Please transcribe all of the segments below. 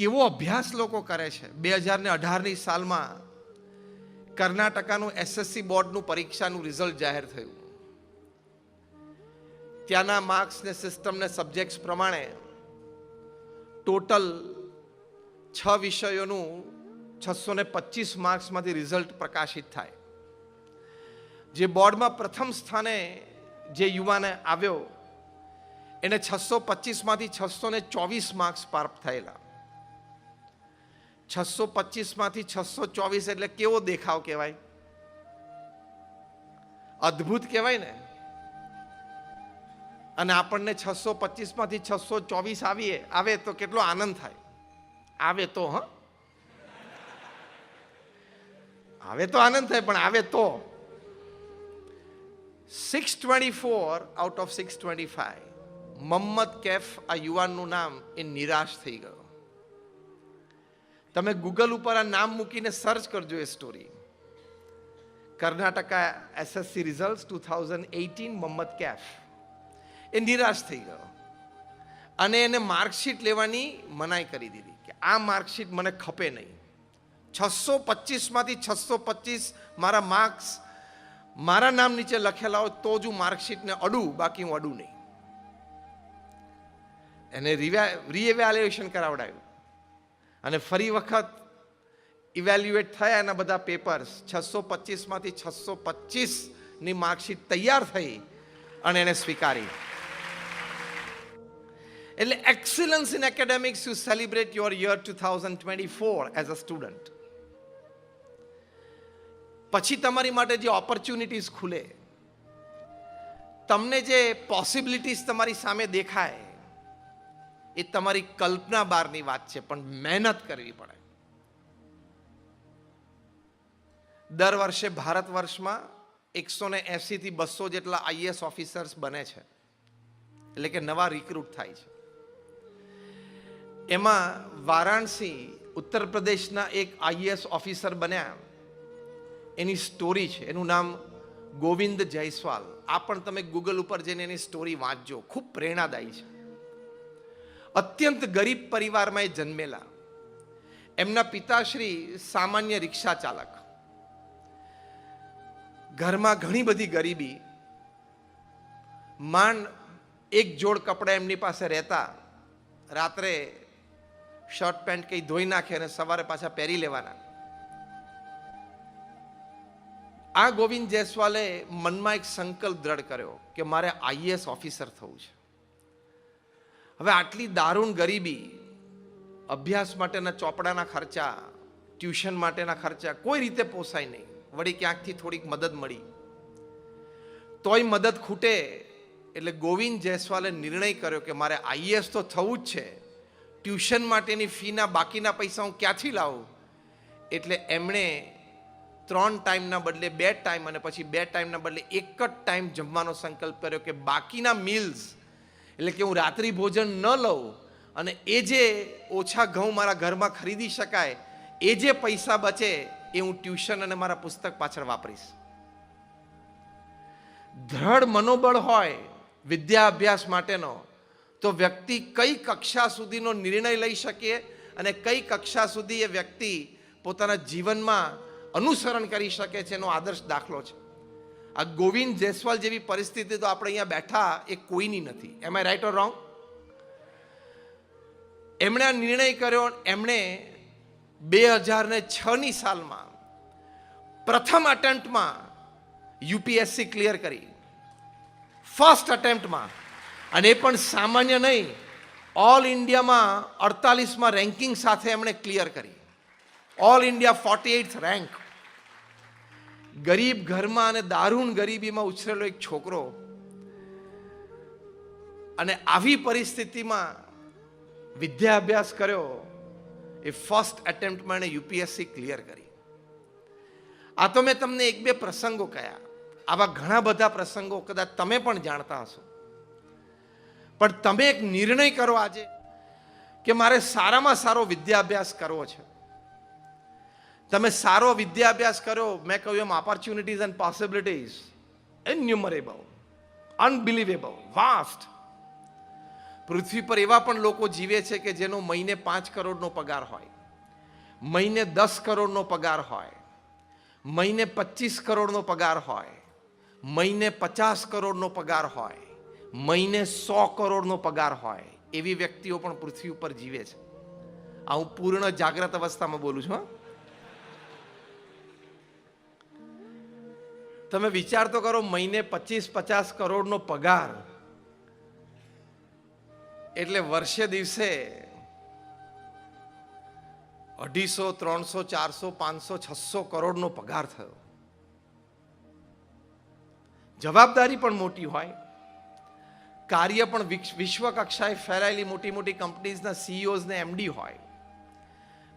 કેવો અભ્યાસ લોકો કરે છે. 2018ની સાલમાં કર્ણાટકાનું એસએસસી બોર્ડનું પરીક્ષાનું રિઝલ્ટ જાહેર થયું. ત્યાંના માર્ક્સ ને સિસ્ટમ ને સબ્જેક્ટ્સ પ્રમાણે ટોટલ 6 વિષયોનું 625 માર્ક્સમાંથી રિઝલ્ટ પ્રકાશિત થાય. જે બોર્ડમાં પ્રથમ સ્થાને જે યુવાને આવ્યો એને 625માંથી 624 માર્ક્સ પ્રાપ્ત થયેલા. 625માંથી 624 એટલે કેવો દેખાવ કહેવાય, અદ્ભુત કહેવાય ને. અને આપણને 625માંથી 624 આવે તો કેટલો આનંદ થાય. આવે તો આવે તો આનંદ થાય, પણ આવે તો 624 આઉટ ઓફ 625. મોહમ્મદ કૈફ આ યુવાનનું નામ એ નિરાશ થઈ ગયો. તમે ગૂગલ ઉપર આ નામ મૂકીને સર્ચ કરજો એ story. Karnataka SSC result 2018 Mohammad Kaif એ નિરાશ થઈ ગયો અને એને માર્કશીટ લેવાની મનાઈ કરી દીધી કે આ માર્કશીટ મને ખપે નહીં. 625માંથી 625 મારા માર્ક્સ મારા નામ નીચે લખેલા હોય તો જ હું માર્કશીટને અડું, બાકી હું અડું નહીં. એને રીએવેલ્યુએશન કરાવડાયું અને ફરી વખત ઇવેલ્યુએટ થયા એના બધા પેપર્સ. 625માંથી 625ની માર્કશીટ તૈયાર થઈ અને એને સ્વીકારી. એટલે excellence in academics you celebrate your year 2024 as a student. પછી તમારી માટે જે ઓપોર્ચ્યુનિટીઝ ખુલે, તમને જે પોસિબિલિટીઝ તમારી સામે દેખાય, એ તમારી કલ્પના બહારની વાત છે, પણ મહેનત કરવી પડે. દર વર્ષે ભારત વર્ષમાં 180 થી 200 જેટલા આઈએએસ ઓફિસર્સ બને છે, એટલે કે નવા રિક્રુટ થાય છે. એમાં વારાણસી ઉત્તર પ્રદેશના એક આઈએએસ ઓફિસર બન્યા. એની સ્ટોરી છે, એનું નામ ગોવિંદ જયસ્વાલ. આ પણ તમે ગૂગલ ઉપર જઈને એની સ્ટોરી વાંચજો, ખૂબ પ્રેરણાદાયી છે. અત્યંત ગરીબ પરિવારમાં એ જન્મેલા. એમના પિતાશ્રી સામાન્ય રિક્ષા ચાલક. ઘરમાં ઘણી બધી ગરીબી. માંડ એક જોડ કપડા એમની પાસે રહેતા. રાત્રે શર્ટ પેન્ટ કંઈ ધોઈ નાખે અને સવારે પાછા પહેરી લેવાના. આ ગોવિંદ જયસ્વાલે મનમાં એક સંકલ્પ દ્રઢ કર્યો કે મારે આઈએએસ ઓફિસર થવું છે. હવે આટલી દારૂણ ગરીબી, અભ્યાસ માટેના ચોપડાના ખર્ચા, ટ્યુશન માટેના ખર્ચા કોઈ રીતે પોસાય નહીં. વળી ક્યાંકથી થોડીક મદદ મળી, તોય મદદ ખૂટે. એટલે ગોવિંદ જયસ્વાલે નિર્ણય કર્યો કે મારે આઈએએસ તો થવું જ છે. ટ્યુશન માટેની ફીના બાકીના પૈસા હું ક્યાંથી લાવું? એટલે એમણે 3 ટાઈમના બદલે 2 ટાઈમ અને પછી 2 ટાઈમના બદલે 1 જ ટાઈમ જમવાનો સંકલ્પ કર્યો કે બાકીના મીલ્સ, એટલે કે હું રાત્રિ ભોજન ન લઉં અને એ જે ઓછા ઘઉં મારા ઘરમાં ખરીદી શકાય, એ જે પૈસા બચે એ હું ટ્યુશન અને મારા પુસ્તક પાછળ વાપરીશ. દ્રઢ મનોબળ હોય વિદ્યા અભ્યાસ માટેનો, તો વ્યક્તિ કઈ કક્ષા સુધીનો નિર્ણય લઈ શકે અને કઈ કક્ષા સુધી એ વ્યક્તિ પોતાના જીવનમાં અનુસરણ કરી શકે છે એનો આદર્શ દાખલો છે. આ ગોવિંદ જયસ્વાલ જેવી પરિસ્થિતિ તો આપણે અહીંયા બેઠા એ કોઈની નથી. એમ આઈ રાઈટ ઓર રોંગ? એમણે આ નિર્ણય કર્યો. એમણે 2006ની સાલમાં પ્રથમ અટેમ્પ્ટમાં યુપીએસસી ક્લિયર કરી. ફર્સ્ટ અટેમ્પ્ટમાં. અને એ પણ સામાન્ય નહીં, ઓલ ઇન્ડિયામાં 48માં રેન્કિંગ સાથે એમણે ક્લિયર કરી. All India 48th rank. ગરીબ ઘરમાં અને દારૂણ ગરીબીમાં ઉછરેલો એક છોકરો, અને આવી પરિસ્થિતિમાં વિદ્યા અભ્યાસ કર્યો. એ ફર્સ્ટ એટેમ્પ્ટમાં એણે યુપીએસસી ક્લિયર કરી. આ તો મેં તમને 1-2 પ્રસંગો કહ્યા. આવા ઘણા બધા પ્રસંગો કદાચ તમે પણ જાણતા હશો. પણ તમે એક નિર્ણય કરો આજે કે મારે સારામાં સારો વિદ્યા અભ્યાસ કરવો છે. તમે સારો વિદ્યા અભ્યાસ કરો, મેં કહ્યું એમ opportunities and possibilities innumerable, unbelievable, vast. પૃથ્વી પર એવા પણ લોકો જીવે છે કે જેનો મહિને 5 કરોડનો પગાર હોય, મહિને 10 કરોડનો પગાર હોય, મહિને 25 કરોડનો પગાર હોય, મહિને 50 કરોડનો પગાર હોય, મહિને 100 કરોડનો પગાર હોય, એવી વ્યક્તિઓ પણ પૃથ્વી ઉપર જીવે છે. આ હું પૂર્ણ જાગ્રત અવસ્થામાં બોલું છું. તમે વિચાર તો કરો, મહિને 25-50 કરોડનો પગાર એટલે વર્ષે દિવસે 250, 300, 400, 500, 600 કરોડનો પગાર થયો. જવાબદારી પણ મોટી હોય, કાર્ય પણ વિશ્વ કક્ષાએ ફેલાયેલી મોટી મોટી કંપનીઝના સીઈઓઝ ને એમડી હોય,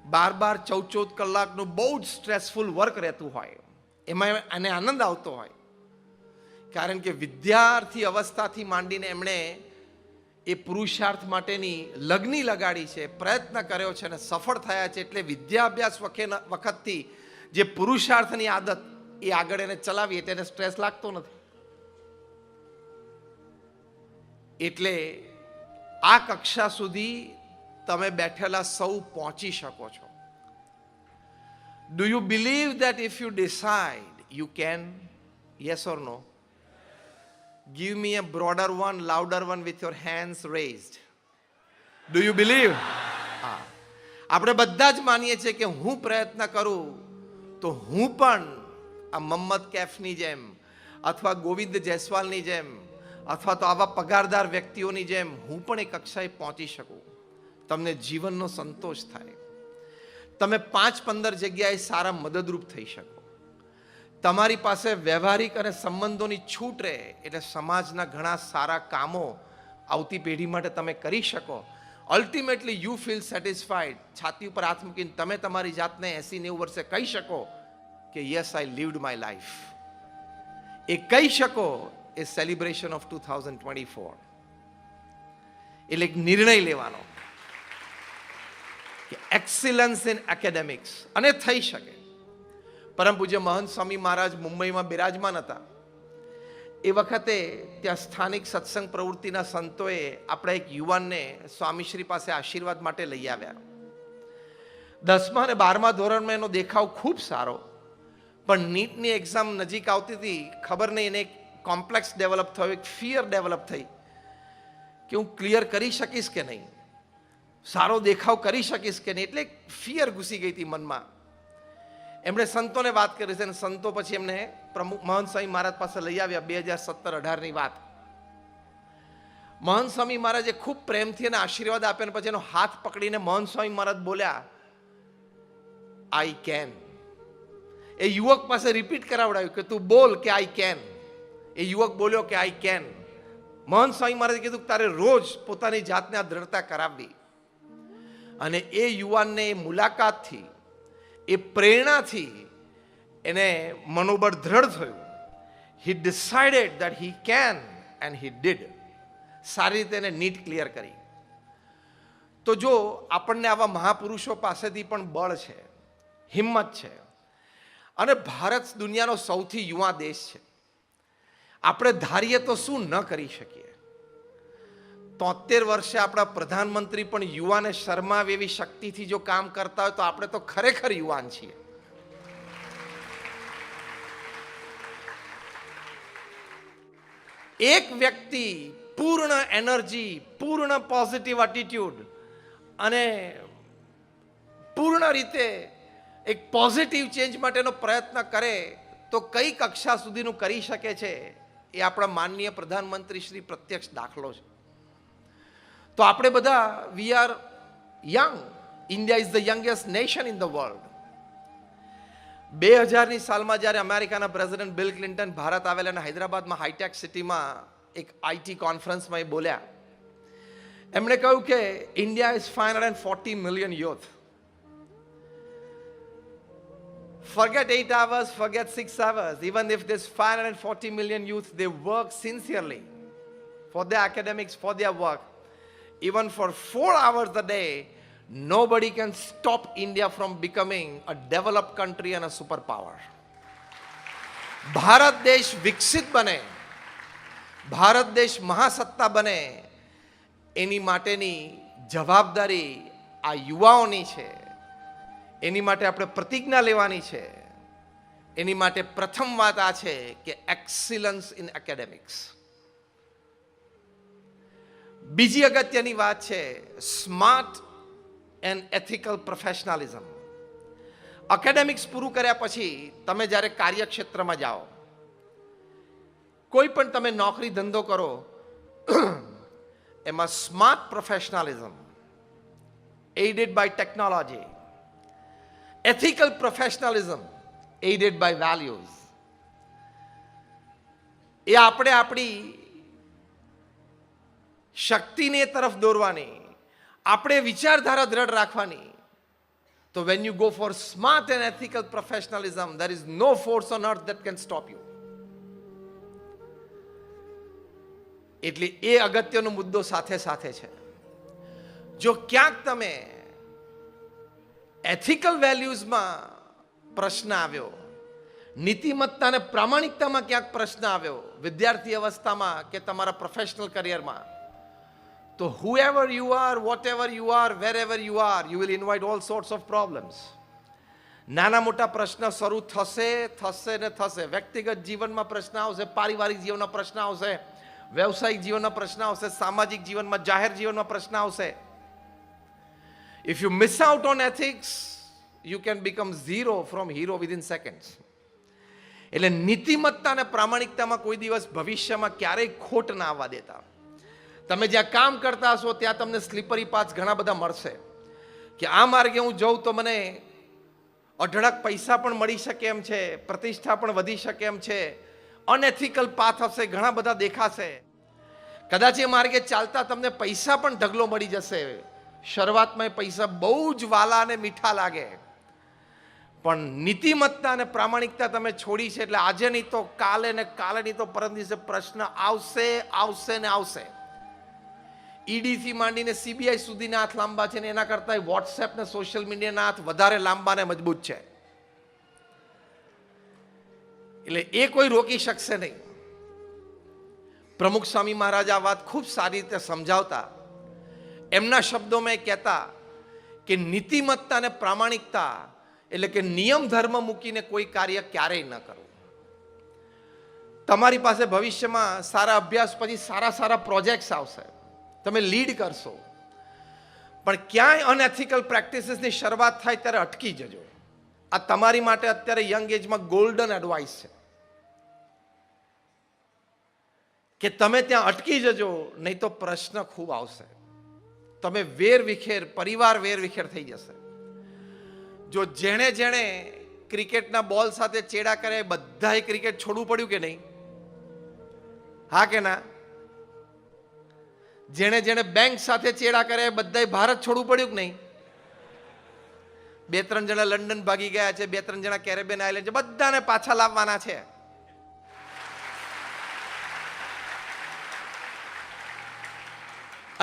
12-12, 14-14 કલાકનું બહુ જ સ્ટ્રેસફુલ વર્ક રહેતું હોય, એમાં એને આનંદ આવતો હોય. કારણ કે વિદ્યાર્થી અવસ્થાથી માંડીને એમણે એ પુરુષાર્થ માટેની લગ્ની લગાડી છે, પ્રયત્ન કર્યો છે અને સફળ થયા છે. એટલે વિદ્યાભ્યાસ વખતથી જે પુરુષાર્થની આદત એ આગળ એને ચલાવીએ તેને સ્ટ્રેસ લાગતો નથી. એટલે આ કક્ષા સુધી તમે બેઠેલા સૌ પહોંચી શકો છો. Do you believe that if you decide you can? Yes or no? Give me a broader one, louder one with your hands raised. Do you believe? આપણે બધા જ માનીએ છીએ કે હું પ્રયત્ન કરું તો હું પણ આ મોહમ્મદ કૈફની જેમ અથવા ગોવિંદ જયસ્વાલની જેમ અથવા તો આવા પગારદાર વ્યક્તિઓની જેમ હું પણ એ કક્ષાએ પહોંચી શકું. તમને જીવનનો સંતોષ થાય, તમે 5-15 જગ્યાએ સારા મદદરૂપ થઈ શકો, તમારી પાસે વ્યવહારિક અને સંબંધોની છૂટ રહે એટલે સમાજના ઘણા સારા કામો આવતી પેઢી માટે તમે કરી શકો. Ultimately you feel satisfied. છાતી ઉપર હાથ મૂકીને તમે તમારી જાતને 80-90 વર્ષે કહી શકો કે yes, I lived my life. એ કહી શકો એ સેલિબ્રેશન ઓફ 2024. એટલે એક નિર્ણય લેવાનો કે એક્સિલન્સ ઇન એકેડેમિક્સ. અને થઈ શકે. પરમ પૂજ્ય મહંત સ્વામી મહારાજ મુંબઈમાં બિરાજમાન હતા એ વખતે ત્યાં સ્થાનિક સત્સંગ પ્રવૃત્તિના સંતોએ આપણા એક યુવાનને સ્વામીશ્રી પાસે આશીર્વાદ માટે લઈ આવ્યા. 10મા અને 12મા ધોરણમાં એનો દેખાવ ખૂબ સારો, પણ નીટની એક્ઝામ નજીક આવતી હતી, ખબર નહીં એને એક કોમ્પ્લેક્સ ડેવલપ થયો, એક ફિયર ડેવલપ થઈ કે હું ક્લિયર કરી શકીશ કે નહીં, સારો દેખાવ કરી શકીશ કે નહીં. એટલે ફિયર ઘૂસી ગઈ હતી મનમાં. એમણે સંતોને વાત કરી છે અને સંતો પછી એમને પ્રમુખ મહંત સ્વામી મહારાજ પાસે લઈ આવ્યા. 2017-18ની વાત. મહંત સ્વામી મહારાજે ખૂબ પ્રેમથી એને આશીર્વાદ આપ્યા અને પછી એનો હાથ પકડીને મહંત સ્વામી મહારાજ બોલ્યા, આઈ કેન. એ યુવક પાસે રિપીટ કરાવડાવ્યું કે તું બોલ કે આઈ કેન. એ યુવક બોલ્યો કે આઈ કેન. મહંત સ્વામી મહારાજે કીધું કે તારે રોજ પોતાની જાતને આ દ્રઢતા કરાવવી. અને એ યુવાનને એ મુલાકાતથી, એ પ્રેરણાથી એને મનોબળ દ્રઢ થયું. હી decided that he can and he did. સારી રીતે એને નીટ ક્લિયર કરી. તો જો આપણને આવા મહાપુરુષો પાસેથી પણ બળ છે, હિંમત છે, અને ભારત દુનિયાનો સૌથી યુવા દેશ છે, આપણે ધારીએ તો શું ન કરી શકીએ. 73 વર્ષે આપણા પ્રધાનમંત્રી પણ યુવાને શરમાવે એવી શક્તિથી જો કામ કરતા હોય તો આપણે તો ખરેખર યુવાન છીએ. એક વ્યક્તિ પૂર્ણ એનર્જી, પૂર્ણ પોઝિટિવ એટીટ્યુડ અને પૂર્ણ રીતે એક પોઝિટિવ ચેન્જ માટેનો પ્રયત્ન કરે તો કઈ કક્ષા સુધીનું કરી શકે છે એ આપણા માનનીય પ્રધાનમંત્રી શ્રી પ્રત્યક્ષ દાખલો છે. તો આપણે બધા we are young. India is the youngest nation in the world. 2000ની સાલમાં જ્યારે અમેરિકાના પ્રેસિડેન્ટ બિલ ક્લિન્ટન ભારત આવેલા અને હૈદરાબાદમાં હાઈટેક સિટીમાં એક આઈટી કોન્ફરન્સમાં એ બોલ્યા. એમણે કહ્યું કે India is 540 million youth. Forget 8 hours, forget 6 hours. Even if there's 540 million youth, they work sincerely for their academics, for their work. Even for 4 hours a day, nobody can stop India from becoming a developed country and a superpower. Bharat દેશ વિકસિત બને, ભારત દેશ મહાસત્તા બને, એની માટેની જવાબદારી આ યુવાઓની છે. એની માટે આપણે પ્રતિજ્ઞા લેવાની છે. એની માટે પ્રથમ વાત આ છે કે એક્સિલન્સ ઇન એકેડેમિક્સ. બીજી અગત્યની વાત છે smart and ethical professionalism. Academics પૂરું કર્યા પછી તમે જ્યારે કાર્યક્ષેત્રમાં જાઓ, કોઈ પણ તમે નોકરી ધંધો કરો, એમાં smart professionalism aided by technology, ethical professionalism aided by values, એ આપણે આપણી શક્તિને તરફ દોરવાની, આપણે વિચારધારા દ્રઢ રાખવાની. તો when you go for smart and ethical professionalism, there is no force on earth that can stop you. એટલે એ અગત્યનો મુદ્દો સાથે સાથે છે. જો ક્યાંક તમે એથિકલ વેલ્યુઝમાં પ્રશ્ન આવ્યો, નીતિમત્તા અને પ્રામાણિકતામાં ક્યાંક પ્રશ્ન આવ્યો વિદ્યાર્થી અવસ્થામાં કે તમારા પ્રોફેશનલ કરિયરમાં, તો whoever you are, whatever you are, wherever you are, you will invite all sorts of problems. નાના મોટા પ્રશ્ન શરૂ થશે ને થશે. વ્યક્તિગત જીવનમાં પ્રશ્ન આવશે, પારિવારિક જીવનના પ્રશ્ન આવશે, વ્યવસાયિક જીવનના પ્રશ્ન આવશે, સામાજિક જીવનમાં, જાહેર જીવનમાં પ્રશ્ન આવશે. If you miss out on ethics, you can become zero from hero within seconds. એટલે નીતિમત્તા અને પ્રામાણિકતામાં કોઈ દિવસ ભવિષ્યમાં ક્યારેય ખોટ ના આવવા દેતા. તમે જ્યાં કામ કરતા હશો ત્યાં તમને સ્લીપરી પાથ ઘણા બધા મળશે કે આ માર્ગે હું જઉં તો મને અઢળક પૈસા પણ મળી શકે એમ છે, પ્રતિષ્ઠા પણ વધી શકે એમ છે. અનએથિકલ પાથ હશે, ઘણા બધા દેખાશે. કદાચ એ માર્ગે ચાલતા તમને પૈસા પણ ઢગલો મળી જશે. શરૂઆતમાં એ પૈસા બહુ જ વાલા અને મીઠા લાગે, પણ નીતિમત્તા અને પ્રામાણિકતા તમે છોડી છે એટલે આજે નહીં તો કાલે ને કાલે નહીં તો પરમ દિવસે પ્રશ્ન આવશે આવશે ને આવશે. ઈડીથી માંડીને સીબીઆઈ સુધીના હાથ લાંબા છે ને એના કરતાં વોટ્સએપ ને સોશિયલ મીડિયાના હાથ વધારે લાંબા ને મજબૂત છે. એટલે એ કોઈ રોકી શકશે નહીં. પ્રમુખ સ્વામી મહારાજ આ વાત ખૂબ સારી રીતે સમજાવતા એમના શબ્દોમાં કહેતા કે નીતિમત્તા અને પ્રામાણિકતા એટલે કે નિયમ ધર્મ મૂકીને કોઈ કાર્ય ક્યારેય ન કરવું. તમારી પાસે ભવિષ્યમાં સારા અભ્યાસ પછી સારા પ્રોજેક્ટ્સ આવશે, તમે લીડ કરશો, પણ ક્યાંય અનએથિકલ પ્રેક્ટિસીસની શરૂઆત થાય ત્યારે અટકી જજો. આ તમારી માટે અત્યારે યંગ એજમાં ગોલ્ડન એડવાઇસ છે કે તમે ત્યાં અટકી જજો, નહીં તો પ્રશ્ન ખૂબ આવશે. તમે પરિવાર વેરવિખેર થઈ જશે. જો જેણે ક્રિકેટના બોલ સાથે ચેડા કરે બધાએ ક્રિકેટ છોડવું પડ્યું કે નહીં? હા કે ના? જેણે બેંક સાથે ચેડા કરે બધાએ ભારત છોડવું પડ્યું કે નહીં? 2-3 જણા લંડન ભાગી ગયા છે, 2-3 જણા કેરેબિયન આઇલેન્ડ છે, બધાને પાછા લાવવાના છે.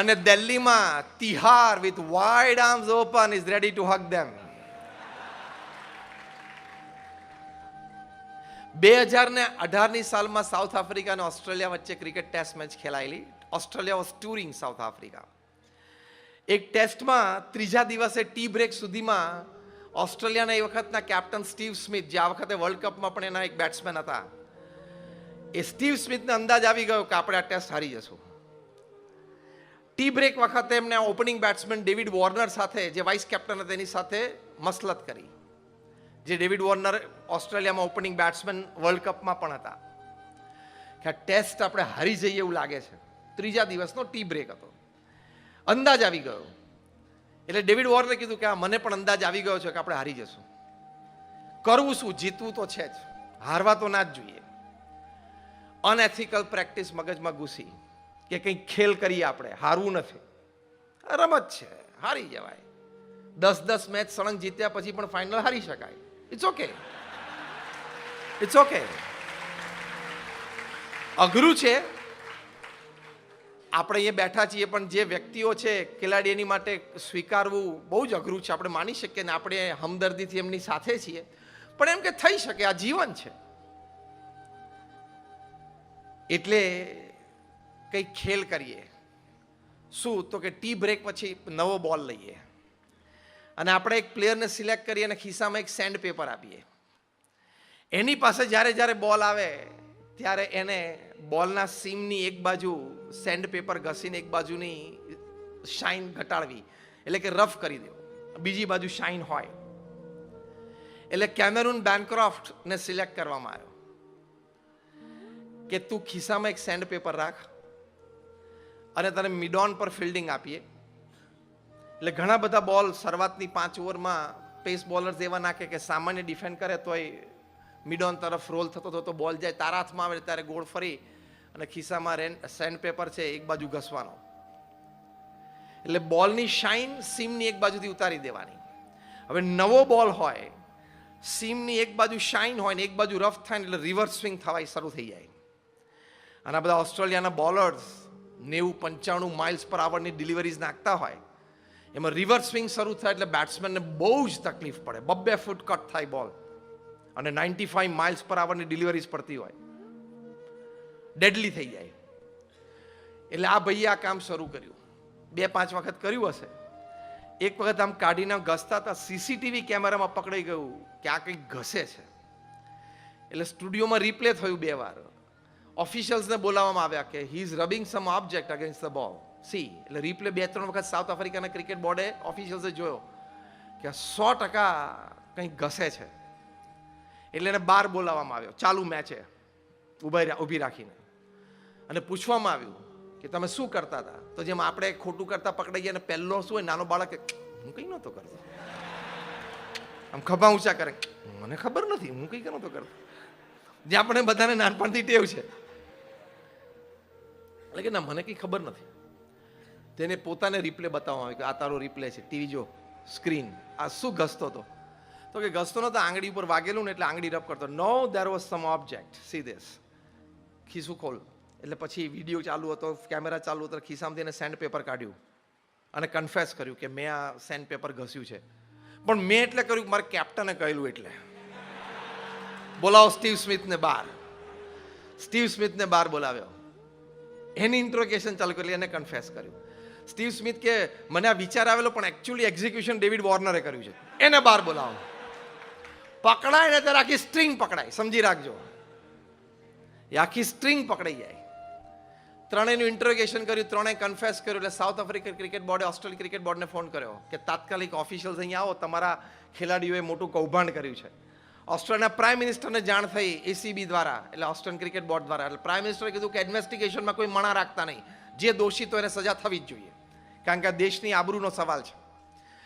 અને દિલ્હીમાં Tihar with wide arms open is ready to hug them. 2018ની સાલમાં સાઉથ આફ્રિકા અને ઓસ્ટ્રેલિયા વચ્ચે ક્રિકેટ ટેસ્ટ મેચ ખેલાયેલી. Australia was touring South Africa. એક ટેસ્ટમાં ત્રીજા દિવસે ટી બ્રેક સુધીમાં ઓસ્ટ્રેલિયાના એ વખતના કેપ્ટન સ્ટીવ સ્મિથ, જે આ વખતે વર્લ્ડ કપમાં પણ એના એક બેટ્સમેન હતા, એ સ્ટીવ સ્મિથને અંદાજ આવી ગયો કે આપણે આ ટેસ્ટ હારી જશું. ટી બ્રેક વખતે એમને ઓપનિંગ બેટ્સમેન ડેવિડ વોર્નર સાથે, જે વાઇસ કેપ્ટન હતા, એની સાથે મસલત કરી. જે ડેવિડ વોર્નર ઓસ્ટ્રેલિયામાં ઓપનિંગ બેટ્સમેન વર્લ્ડ કપમાં પણ હતા, કે આ ટેસ્ટ આપણે હારી જઈએ એવું લાગે છે. ત્રીજા દિવસનો ટી બ્રેક હતો, અંદાજ આવી ગયો. એટલે ડેવિડ વોર્નરે કીધું કે મને પણ અંદાજ આવી ગયો છે કે આપણે હારી જશું. કરવું શું? જીતવું તો છે જ, હારવા તો ના જ જોઈએ. અનએથિકલ પ્રેક્ટિસ મગજમાં ઘૂસી કે કંઈક ખેલ કરીએ, આપણે હારવું નથી, રમત છે, હારી જવાય. 10 મેચ સળંગ જીત્યા પછી પણ ફાઇનલ હારી શકાય. It's okay, it's okay. અઘરું છે. આપણે અહીંયા બેઠા છીએ, પણ જે વ્યક્તિઓ છે ખેલાડી, એની માટે સ્વીકારવું બહુ જ અઘરું છે. આપણે માની શકીએ ને આપણે હમદર્દીથી એમની સાથે છીએ, પણ એમ કે થઈ શકે, આ જીવન છે. એટલે કંઈક ખેલ કરીએ, શું તો કે ટી બ્રેક પછી નવો બોલ લઈએ અને આપણે એક પ્લેયરને સિલેક્ટ કરીએ અને ખિસ્સામાં એક સેન્ડ પેપર આપીએ. એની પાસે જ્યારે જ્યારે બોલ આવે ત્યારે એને બોલના સીમની એક બાજુ સેન્ડ પેપર ઘસીને એક બાજુની શાઇન ઘટાડવી, એટલે કે રફ કરી દેવો, બીજી બાજુ શાઇન હોય. એટલે કેમેરુન બેનક્રોફ્ટને સિલેક્ટ કરવામાં આવ્યો કે તું ખિસ્સામાં એક સેન્ડ પેપર રાખ અને તને મિડોન પર ફિલ્ડિંગ આપીએ. એટલે ઘણા બધા બોલ શરૂઆતની 5 ઓવરમાં પેસ બોલર્સ એવા નાખે કે સામાન્ય ડિફેન્ડ કરે તોય મિડોન તરફ રોલ થતો થતો બોલ જાય, તારા હાથમાં આવે ત્યારે ગોળ ફરી અને ખિસ્સામાં સેન્ડ પેપર છે એક બાજુ ઘસવાનો. એટલે બોલની શાઇન સીમની એક બાજુથી ઉતારી દેવાની. હવે નવો બોલ હોય, સીમની એક બાજુ શાઇન હોય ને એક બાજુ રફ થાય ને એટલે રિવર્સ સ્વિંગ થવા શરૂ થઈ જાય. અને આ બધા ઓસ્ટ્રેલિયાના બોલર્સ 90-95 માઇલ્સ પર આવરની ડિલિવરીઝ નાખતા હોય, એમાં રિવર્સ સ્વિંગ શરૂ થાય એટલે બેટ્સમેનને બહુ જ તકલીફ પડે. 2 ફૂટ કટ થાય બોલ અને 95 માઇલ્સ પર આવરની ડિલિવરીઝ પડતી હોય, ડેડલી થઈ જાય. એટલે આ ભાઈએ આ કામ શરૂ કર્યું. 2-5 વખત કર્યું હશે. એક વખત આમ કાઢીને ઘસતા હતા, સીસીટીવી કેમેરામાં પકડાઈ ગયું કે આ કંઈક ઘસે છે. એટલે સ્ટુડિયોમાં રિપ્લે થયું 2 વાર. ઓફિશિયલ્સને બોલાવવામાં આવ્યા કે he is rubbing some object against the ball. See એટલે રિપ્લે 2-3 વખત સાઉથ આફ્રિકાના ક્રિકેટ બોર્ડે ઓફિશિયલ્સે જોયો કે 100% કંઈક ઘસે છે. એટલે એને બહાર બોલાવવામાં આવ્યો ચાલુ મેચે ઊભી રાખીને અને પૂછવામાં આવ્યું કે તમે શું કરતા હતા. તો જેમ આપણે ખોટું કરતા પકડાઈ ગયા ને પહેલો શું હોય, નાનો બાળક હું કંઈ નહોતો કરતો, આમ ખભા ઊંચા કરે, મને ખબર નથી હું કંઈ નહોતો કરતો. જે આપણે બધાને નાનપણથી ટેવ છે. એટલે કે ના મને કંઈ ખબર નથી. તેને પોતાને રિપ્લે બતાવવામાં આવે કે આ તારો રિપ્લે છે, ટીવી જો સ્ક્રીન, આ શું ઘસતો હતો. તો કે ઘસતો નતો, આંગળી ઉપર વાગેલું ને એટલે આંગળી રબ કરતો. No there was some object, see this. ખિસ્સું ખોલ. એટલે પછી વિડીયો ચાલુ હતો, કેમેરા ચાલુ હતો, ખિસ્સામાંથી એને સેન્ડ પેપર કાઢ્યું અને કન્ફેસ કર્યું કે મેં આ સેન્ડ પેપર ઘસ્યું છે. પણ મેં એટલે કર્યું મારા કેપ્ટને કહેલું એટલે. બોલાવો સ્ટીવ સ્મિથને બહાર. સ્ટીવ સ્મિથને બહાર બોલાવ્યો, એની ઇન્ટ્રોગેશન ચાલુ કરી, એને કન્ફેસ કર્યું. સ્ટીવ સ્મિથ કે મને આ વિચાર આવેલો પણ એકચ્યુઅલી એક્ઝિક્યુશન ડેવિડ વોર્નરે કર્યું છે, એને બહાર બોલાવો. પકડાય ને ત્યારે આખી સ્ટ્રિંગ પકડાય, સમજી રાખજો, એ આખી સ્ટ્રિંગ પકડાઈ જાય. ત્રણેયનું ઇન્ટ્રોગેશન કર્યું, ત્રણેય કન્ફેસ કર્યું. એટલે સાઉથ આફ્રિકન ક્રિકેટ બોર્ડે ઓસ્ટ્રેલિયન ક્રિકેટ બોર્ડને ફોન કર્યો કે તાત્કાલિક ઓફિશિયલ્સ અહીંયા આવો, તમારા ખેલાડીઓએ મોટું કૌભાંડ કર્યું છે. ઓસ્ટ્રેલિયાના પ્રાઇમ મિનિસ્ટરને જાણ થઈ એસીબી દ્વારા, એટલે ઓસ્ટ્રેલિયન ક્રિકેટ બોર્ડ દ્વારા. એટલે પ્રાઇમ મિનિસ્ટરે કીધું કે ઇન્વેસ્ટિગેશનમાં કોઈ મણા રાખતા નહીં, જે દોષિત હોય એને સજા થવી જ જોઈએ, કારણ કે આ દેશની આબરૂનો સવાલ છે.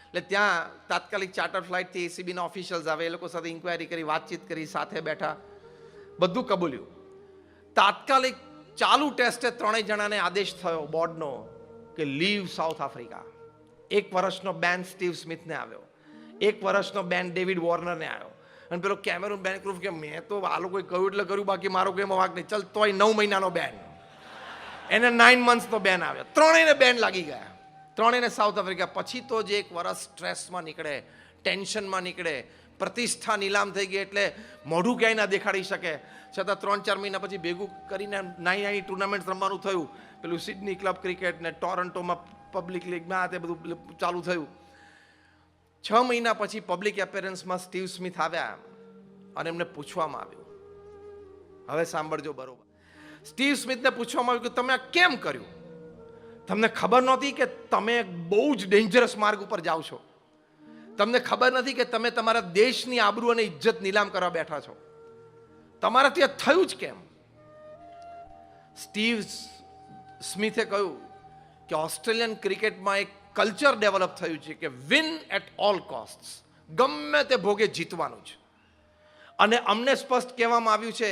એટલે ત્યાં તાત્કાલિક ચાર્ટર ફ્લાઇટથી એસીબીના ઓફિશિયલ્સ આવે, એ લોકો સાથે ઇન્ક્વાયરી કરી, વાતચીત કરી, સાથે બેઠા, બધું કબૂલ્યું. તાત્કાલિક ચાલુ ટેસ્ટે 3 જણાને આદેશ થયો બોર્ડનો કે લીવ સાઉથ આફ્રિકા. 1 વર્ષનો બેન સ્ટીવ સ્મિથને આવ્યો, 1 વર્ષનો બેન ડેવિડ વોર્નરને આવ્યો. અને પેલો કેમેરુન બેનક્રોફ્ટ કે મેં તો આ લોકોએ કહ્યું એટલે કર્યું, બાકી મારો કોઈ વાંક નહીં. ચાલ તોય 9 મહિનાનો બેન, એને 9 મંથ્સનો બેન આવ્યો. ત્રણેયને બેન લાગી ગયા, ત્રણેયને સાઉથ આફ્રિકા. પછી તો જે 1 વર્ષ સ્ટ્રેસમાં નીકળે, ટેન્શનમાં નીકળે, પ્રતિષ્ઠા નીલામ થઈ ગઈ, એટલે મોઢું ક્યાંય ના દેખાડી શકે. છતાં 3-4 મહિના પછી ભેગું કરીને નાની ટુર્નામેન્ટ રમવાનું થયું. પેલું સિડની ક્લબ ક્રિકેટ ને ટોરન્ટોમાં પબ્લિક લીગમાં આ તે બધું ચાલુ થયું. 6 મહિના પછી પબ્લિક એપેરન્સમાં સ્ટીવ સ્મિથ આવ્યા અને એમને પૂછવામાં આવ્યું, હવે સાંભળજો બરોબર, સ્ટીવ સ્મિથને પૂછવામાં આવ્યું કે તમે આ કેમ કર્યું? તમને ખબર નહોતી કે તમે બહુ જ ડેન્જરસ માર્ગ ઉપર જાઓ છો? તમને ખબર નથી કે તમે તમારા દેશની આબરૂ અને ઇજ્જત નીલામ કરવા બેઠા છો? તમારાથી આ થયું જ કેમ? સ્ટીવ સ્મિથે કહ્યું કે ઓસ્ટ્રેલિયન ક્રિકેટમાં એક કલ્ચર ડેવલપ થયું છે કે વિન એટ ઓલ કોસ્ટ, ગમે તે ભોગે જીતવાનું જ. અને અમને સ્પષ્ટ કહેવામાં આવ્યું છે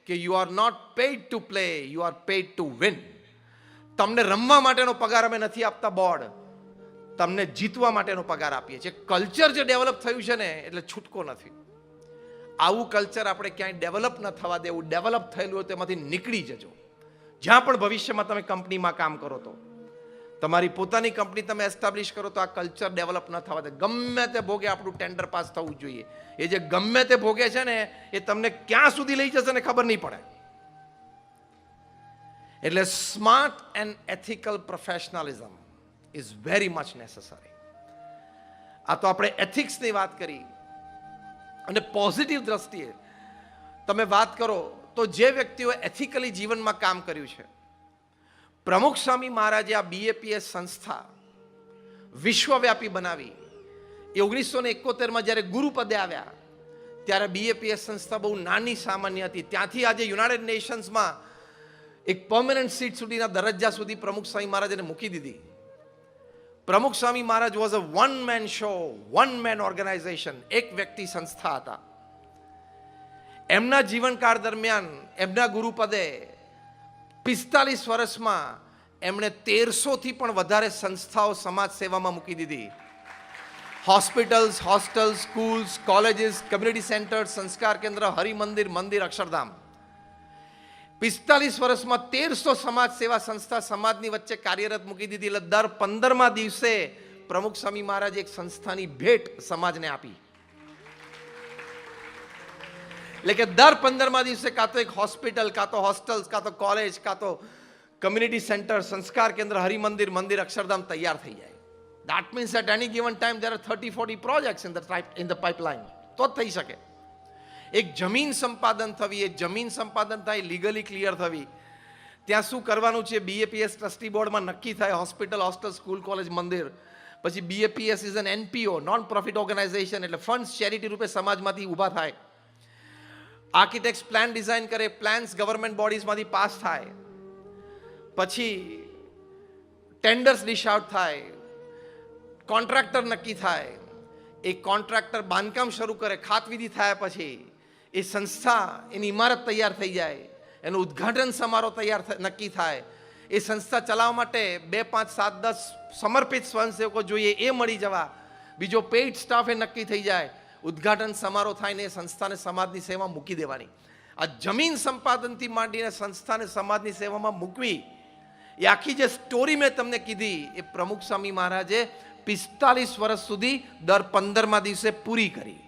કે you are not paid to play, you are paid to win. તમને રમવા માટેનો પગાર અમે નથી આપતા બોર્ડ, તમને જીતવા માટેનો પગાર આપીએ છીએ. કલ્ચર જે ડેવલપ થયું છે ને એટલે છૂટકો નથી. આવું કલ્ચર આપણે ક્યાંય ડેવલપ ન થવા દેવું. ડેવલપ થયેલું હોય તેમાંથી નીકળી જજો. જ્યાં પણ ભવિષ્યમાં તમે કંપનીમાં કામ કરો તો, તમારી પોતાની કંપની તમે એસ્ટાબ્લિશ કરો તો આ કલ્ચર ડેવલપ ન થવા દે. ગમે તે ભોગે આપણું ટેન્ડર પાસ થવું જોઈએ. એ જે ગમે તે ભોગે છે ને એ તમને ક્યાં સુધી લઈ જશે ને ખબર નહીં પડે. એટલે smart and ethical professionalism is very much necessary. આ તો આપણે એથિક્સની વાત કરી, અને પોઝિટિવ દ્રષ્ટિએ તમે વાત કરો તો જે વ્યક્તિઓ એથિકલી જીવનમાં કામ કર્યું છે, પ્રમુખ સ્વામી મહારાજે આ BAPS સંસ્થા વિશ્વવ્યાપી બનાવી. એ 1971માં જ્યારે ગુરુપદે આવ્યા ત્યારે BAPS સંસ્થા બહુ નાની સામાન્ય હતી. ત્યાંથી આજે યુનાઇટેડ નેશન્સમાં એક પરમેનન્ટ સીટ સુધીના દરજ્જા સુધી પ્રમુખ સ્વામી મહારાજને મૂકી દીધી. Pramukh Swami Maharaj was a one man show, one man organisation, એક વ્યક્તિ સંસ્થા હતા. એમના જીવનકાળ દરમિયાન એમના ગુરુપદે 45 વર્ષમાં એમણે 1300થી પણ વધારે સંસ્થાઓ સમાજ સેવામાં મૂકી દીધી. Hospitals, hostels, schools, colleges, community centre, સંસ્કાર કેન્દ્ર, હરિમંદિર, મંદિર, અક્ષરધામ. 45 વર્ષમાં 1300 સમાજ સેવા સંસ્થા સમાજની વચ્ચે કાર્યરત મૂકી દીધી. એટલે દર 15મા દિવસે પ્રમુખ સ્વામી મહારાજે એક સંસ્થાની ભેટ સમાજને આપી. એટલે કે દર 15મા દિવસે કાં તો એક હોસ્પિટલ, કાં તો હોસ્ટેલ્સ, કાં તો કોલેજ, કાં તો કમ્યુનિટી સેન્ટર, સંસ્કાર કેન્દ્ર, હરિમંદિર, મંદિર, અક્ષરધામ તૈયાર થઈ જાય. That means at any given time there are 30-40 projects in the pipeline. તો જ થઈ શકે. એક જમીન સંપાદન થવી, એ જમીન સંપાદન થાય લીગલી ક્લિયર થવી, ત્યાં શું કરવાનું છે BAPS ટ્રસ્ટી બોર્ડમાં નક્કી થાય. હોસ્પિટલ, હોસ્ટેલ, સ્કૂલ, કોલેજ, મંદિર. પછી BAPS is an NPO, non profit organisation, એટલે ફંડ્સ ચેરિટી રૂપે સમાજમાંથી ઊભા થાય. આર્કિટેક્ટ્સ પ્લાન ડિઝાઇન કરે, પ્લાન્સ ગવર્મેન્ટ બોડીઝમાંથી પાસ થાય. પછી ટેન્ડર્સ ડિશ આઉટ થાય, કોન્ટ્રાક્ટર નક્કી થાય. એ કોન્ટ્રાક્ટર બાંધકામ શરૂ કરે, ખાતવિધિ થયા પછી એ સંસ્થા, એની ઇમારત તૈયાર થઈ જાય, એનું ઉદ્ઘાટન સમારોહ નક્કી થાય. એ સંસ્થા ચલાવવા માટે 2, 5, 7, 10 સમર્પિત સ્વયંસેવકો જોઈએ, એ મળી જવા. બીજો પેઇડ સ્ટાફ એ નક્કી થઈ જાય. ઉદ્ઘાટન સમારોહ થાય ને એ સંસ્થાને સમાજની સેવા મૂકી દેવાની. આ જમીન સંપાદનથી માંડીને સંસ્થાને સમાજની સેવામાં મૂકવી, એ આખી જે સ્ટોરી મેં તમને કીધી, એ પ્રમુખ સ્વામી મહારાજે 45 વર્ષ સુધી દર 15મા દિવસે પૂરી કરી.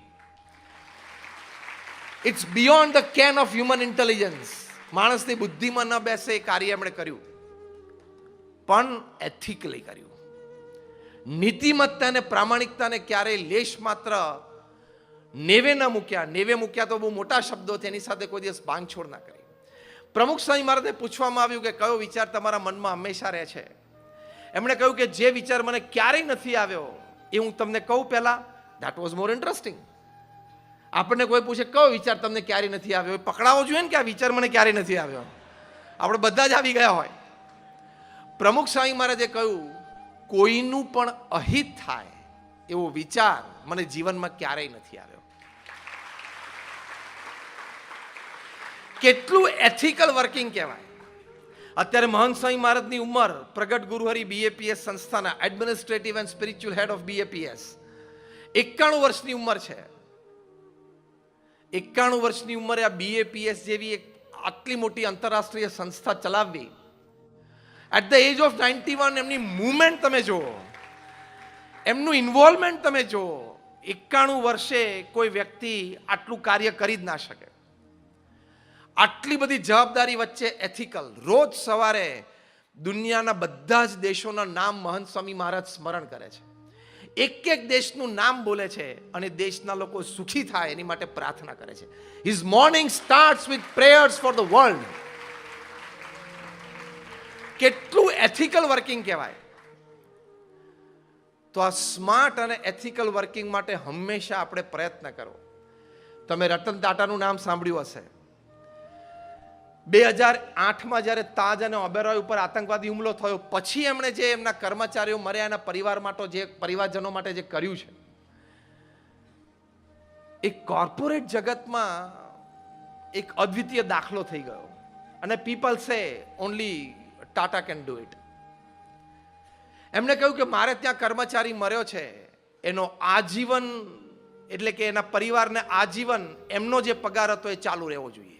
It's beyond the ken of human intelligence. માણસની બુદ્ધિમાં ન બેસે એ કાર્ય એમણે કર્યું, પણ એથિકલી કર્યું. નીતિમત્તા અને પ્રામાણિકતાને ક્યારેય લેશ માત્ર નેવે ન મૂક્યા. નેવે મૂક્યા તો બહુ મોટા શબ્દો, તેની સાથે કોઈ દિવસ બાંધછોડ ના કરી. પ્રમુખ સ્વામી મહારાજને પૂછવામાં આવ્યું કે કયો વિચાર તમારા મનમાં હંમેશા રહે છે? એમણે કહ્યું કે જે વિચાર મને ક્યારેય નથી આવ્યો એ હું તમને કહું પહેલા. That was more interesting. આપણને કોઈ પૂછે કયો વિચાર તમને ક્યારેય નથી આવ્યો, એ પકડાવો જોઈએ ને કે આ વિચાર મને ક્યારેય નથી આવ્યો. આપણે બધા જ આવી ગયા હોય. પ્રમુખ સ્વામી મહારાજે કહ્યું, કોઈનું પણ અહિત થાય એવો વિચાર મને જીવનમાં ક્યારેય નથી આવ્યો. કેટલું એથિકલ વર્કિંગ કહેવાય. અત્યારે મહંત સ્વામી મહારાજની ઉંમર, પ્રગટ ગુરુહરિ BAPS સંસ્થાના administrative and spiritual head of BAPS, 91 વર્ષની ઉંમર છે. 91 વર્ષની ઉંમરે આ BAPS જેવી એક આટલી મોટી આંતરરાષ્ટ્રીય સંસ્થા ચલાવવી. એટ ધ એજ ઓફ 91 એમની મૂવમેન્ટ તમે જુઓ, એમનું ઇન્વોલ્વમેન્ટ તમે જુઓ. 91 વર્ષે કોઈ વ્યક્તિ આટલું કાર્ય કરી જ ના શકે. આટલી બધી જવાબદારી વચ્ચે એથિકલ. રોજ સવારે દુનિયાના બધા જ દેશોના નામ મહંત સ્વામી મહારાજ સ્મરણ કરે છે. એક એક દેશનું નામ બોલે છે અને દેશના લોકો સુખી થાય એની માટે પ્રાર્થના કરે છે. His morning starts with prayers for the world. કેટલું એથિકલ વર્કિંગ કહેવાય. તો આ સ્માર્ટ અને એથિકલ વર્કિંગ માટે હંમેશા આપણે પ્રયત્ન કરો. તમે રતન ટાટાનું નામ સાંભળ્યું હશે. 2008માં જ્યારે તાજ અને ઓબેરોય ઉપર આતંકવાદી હુમલો થયો પછી એમણે જે એમના કર્મચારીઓ મર્યા એના પરિવાર માટે, જે પરિવારજનો માટે જે કર્યું છે, એ કોર્પોરેટ જગતમાં એક અદ્વિતીય દાખલો થઈ ગયો. અને પીપલ સે only Tata can do it. એમણે કહ્યું કે મારે ત્યાં કર્મચારી મર્યો છે, એનો આજીવન, એટલે કે એના પરિવારને આજીવન એમનો જે પગાર હતો એ ચાલુ રહેવો જોઈએ.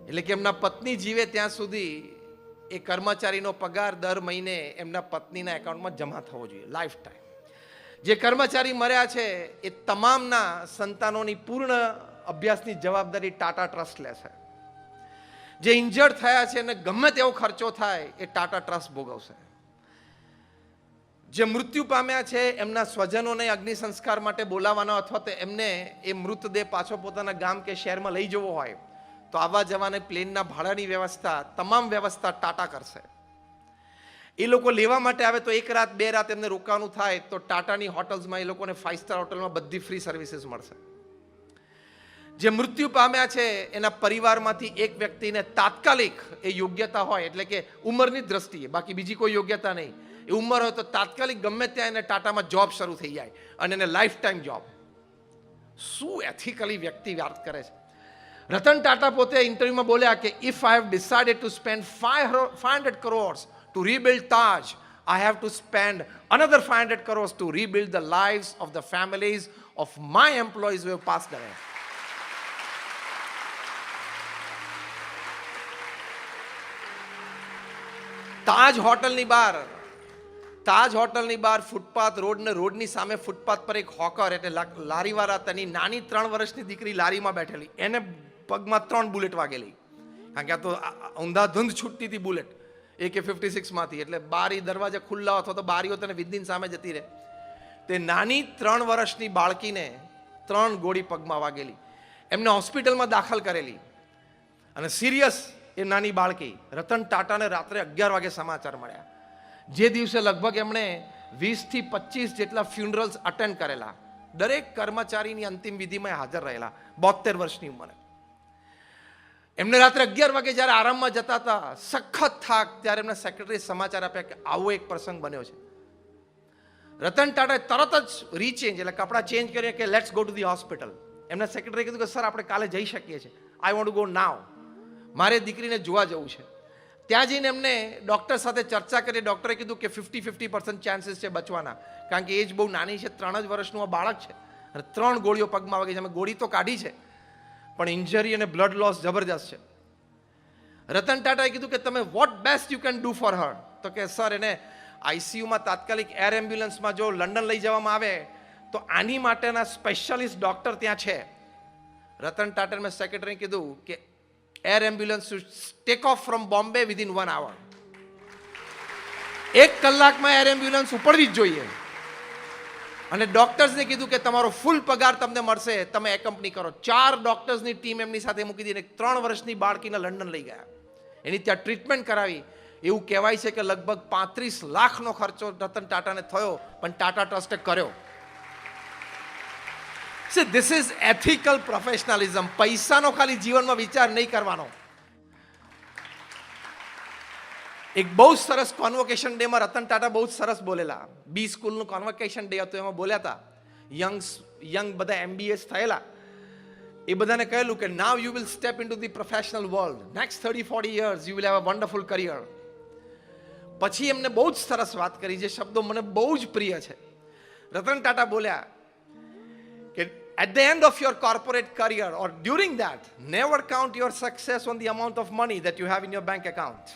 એટલે કે એમના પત્ની જીવે ત્યાં સુધી એ કર્મચારીનો પગાર દર મહિને એમના પત્નીના એકાઉન્ટમાં જમા થવો જોઈએ, લાઈફ ટાઈમ. જે કર્મચારી મર્યા છે એ તમામના સંતાનોની પૂર્ણ અભ્યાસની જવાબદારી ટાટા ટ્રસ્ટ લે છે. જે ઇન્જર્ડ થયા છે અને ગમે તેવો ખર્ચો થાય એ ટાટા ટ્રસ્ટ ભોગવશે. જે મૃત્યુ પામ્યા છે એમના સ્વજનોને અગ્નિ સંસ્કાર માટે બોલાવવાનો અથવા તો એમને એ મૃતદેહ પાછો પોતાના ગામ કે શહેરમાં લઈ જવો હોય તો આવવા જવાને પ્લેનના ભાડાની વ્યવસ્થા, તમામ વ્યવસ્થા ટાટા કરશે. એ લોકો લેવા માટે આવે તો 1 રાત 2 રાત એમને રોકાવાનું થાય તો ટાટાની હોટલ્સમાં એ લોકોને 5 સ્ટાર હોટલમાં બધી ફ્રી સર્વિસીસ મળશે. જે મૃત્યુ પામ્યા છે એના પરિવારમાંથી એક વ્યક્તિને તાત્કાલિક એ યોગ્યતા હોય, એટલે કે ઉંમરની દ્રષ્ટિએ, બાકી બીજી કોઈ યોગ્યતા નહીં, એ ઉંમર હોય તો તાત્કાલિક ગમે ત્યાં એને ટાટામાં જોબ શરૂ થઈ જાય અને એને લાઈફ ટાઈમ જોબ. શું એથિકલી વ્યક્તિ વાત કરે છે. રતન ટાટા પોતે ઇન્ટરવ્યુમાં બોલ્યા કે if I have decided to spend 500 crores to rebuild Taj, I have to spend another 500 crores to rebuild the lives of the families of my employees who have passed away. તાજ હોટલની બહાર ફૂટપાથ રોડ ને રોડની સામે footpath પર એક hawker એટલે લારીવાળા તેની નાની 3 વર્ષની દીકરી લારીમાં બેઠેલી, એને પગમાં 3 બુલેટ વાગેલી. કારણ કે આ તો ઊંધાધૂંધ છૂટતી હતી બુલેટ AK-56 માંથી, એટલે બારી દરવાજા ખુલ્લા અથવા તો બારીઓ તેને વિધિન સામે જતી રહે. તે નાની 3 વર્ષની બાળકીને 3 ગોળી પગમાં વાગેલી, એમને હોસ્પિટલમાં દાખલ કરેલી અને સિરિયસ એ નાની બાળકી. રતન ટાટાને રાત્રે 11 વાગે સમાચાર મળ્યા. જે દિવસે લગભગ એમણે 20 થી 25 જેટલા ફ્યુનરલ્સ અટેન્ડ કરેલા, દરેક કર્મચારીની અંતિમ વિધિમાં હાજર રહેલા, 72 વર્ષની ઉંમરે. એમને રાત્રે 11 વાગે જ્યારે આરામમાં જતા હતા, સખત થાક, ત્યારે એમના સેક્રેટરી સમાચાર આપ્યા કે આવો એક પ્રસંગ બન્યો છે. રતન ટાટાએ તરત જ રીચેન્જ એટલે કપડાં ચેન્જ કરીને કે let's go to the hospital. એમના સેક્રેટરીએ કીધું કે સર આપણે કાલે જઈ શકીએ છીએ, I want to go now, મારે દીકરીને જોવા જવું છે. ત્યાં જઈને એમને ડૉક્ટર સાથે ચર્ચા કરી. ડૉક્ટરે કીધું કે 50% ચાન્સીસ છે બચવાના, કારણ કે એજ બહુ નાની છે, 3 જ વર્ષનું આ બાળક છે અને 3 ગોળીઓ પગમાં વાગી છે. અમે ગોળી તો કાઢી છે પણ ઇન્જરી અને બ્લડ લોસ જબરજસ્ત છે. રતન ટાટાએ કીધું કે તમે what best you can do for her. તો કે સર એને આઈસીયુમાં તાત્કાલિક એર એમ્બ્યુલન્સમાં જો લંડન લઈ જવામાં આવે તો આની માટેના સ્પેશિયાલિસ્ટ ડૉક્ટર ત્યાં છે. રતન ટાટાએ મેં સેક્રેટરીને કીધું કે air ambulance take off from Bombay within 1 hour. 1 કલાકમાં એર એમ્બ્યુલન્સ ઉપડવી જ જોઈએ. અને ડોક્ટર્સને કીધું કે તમારો ફૂલ પગાર તમને મળશે, તમે એકમ્પની કરો. 4 ડોક્ટર્સની ટીમ એમની સાથે મૂકી દીધી. 3 વર્ષની બાળકીને લંડન લઈ ગયા, એની ત્યાં ટ્રીટમેન્ટ કરાવી. એવું કહેવાય છે કે લગભગ 35 લાખનો ખર્ચો રતન ટાટાને થયો, પણ ટાટા ટ્રસ્ટે કર્યો. See, this is ethical professionalism. પૈસાનો ખાલી જીવનમાં વિચાર નહીં કરવાનો. એક બહુ સરસ કોન્વોકેશન ડેમાં રતન ટાટા બહુ સરસ બોલેલા. બી સ્કૂલનું કોન્વોકેશન ડે હતો, એમાં બોલ્યા હતા. યંગ બધા MBAs થયેલા, એ બધાને કહેલું કે now you will step in to the professional world. Next 30-40 years you will have a wonderful career. પછી એમને બહુ જ સરસ વાત કરી, જે શબ્દો મને બહુ જ પ્રિય છે. રતન ટાટા બોલ્યા કે at the end of your corporate career or during that, never count your success on the amount of money that you have in your bank account.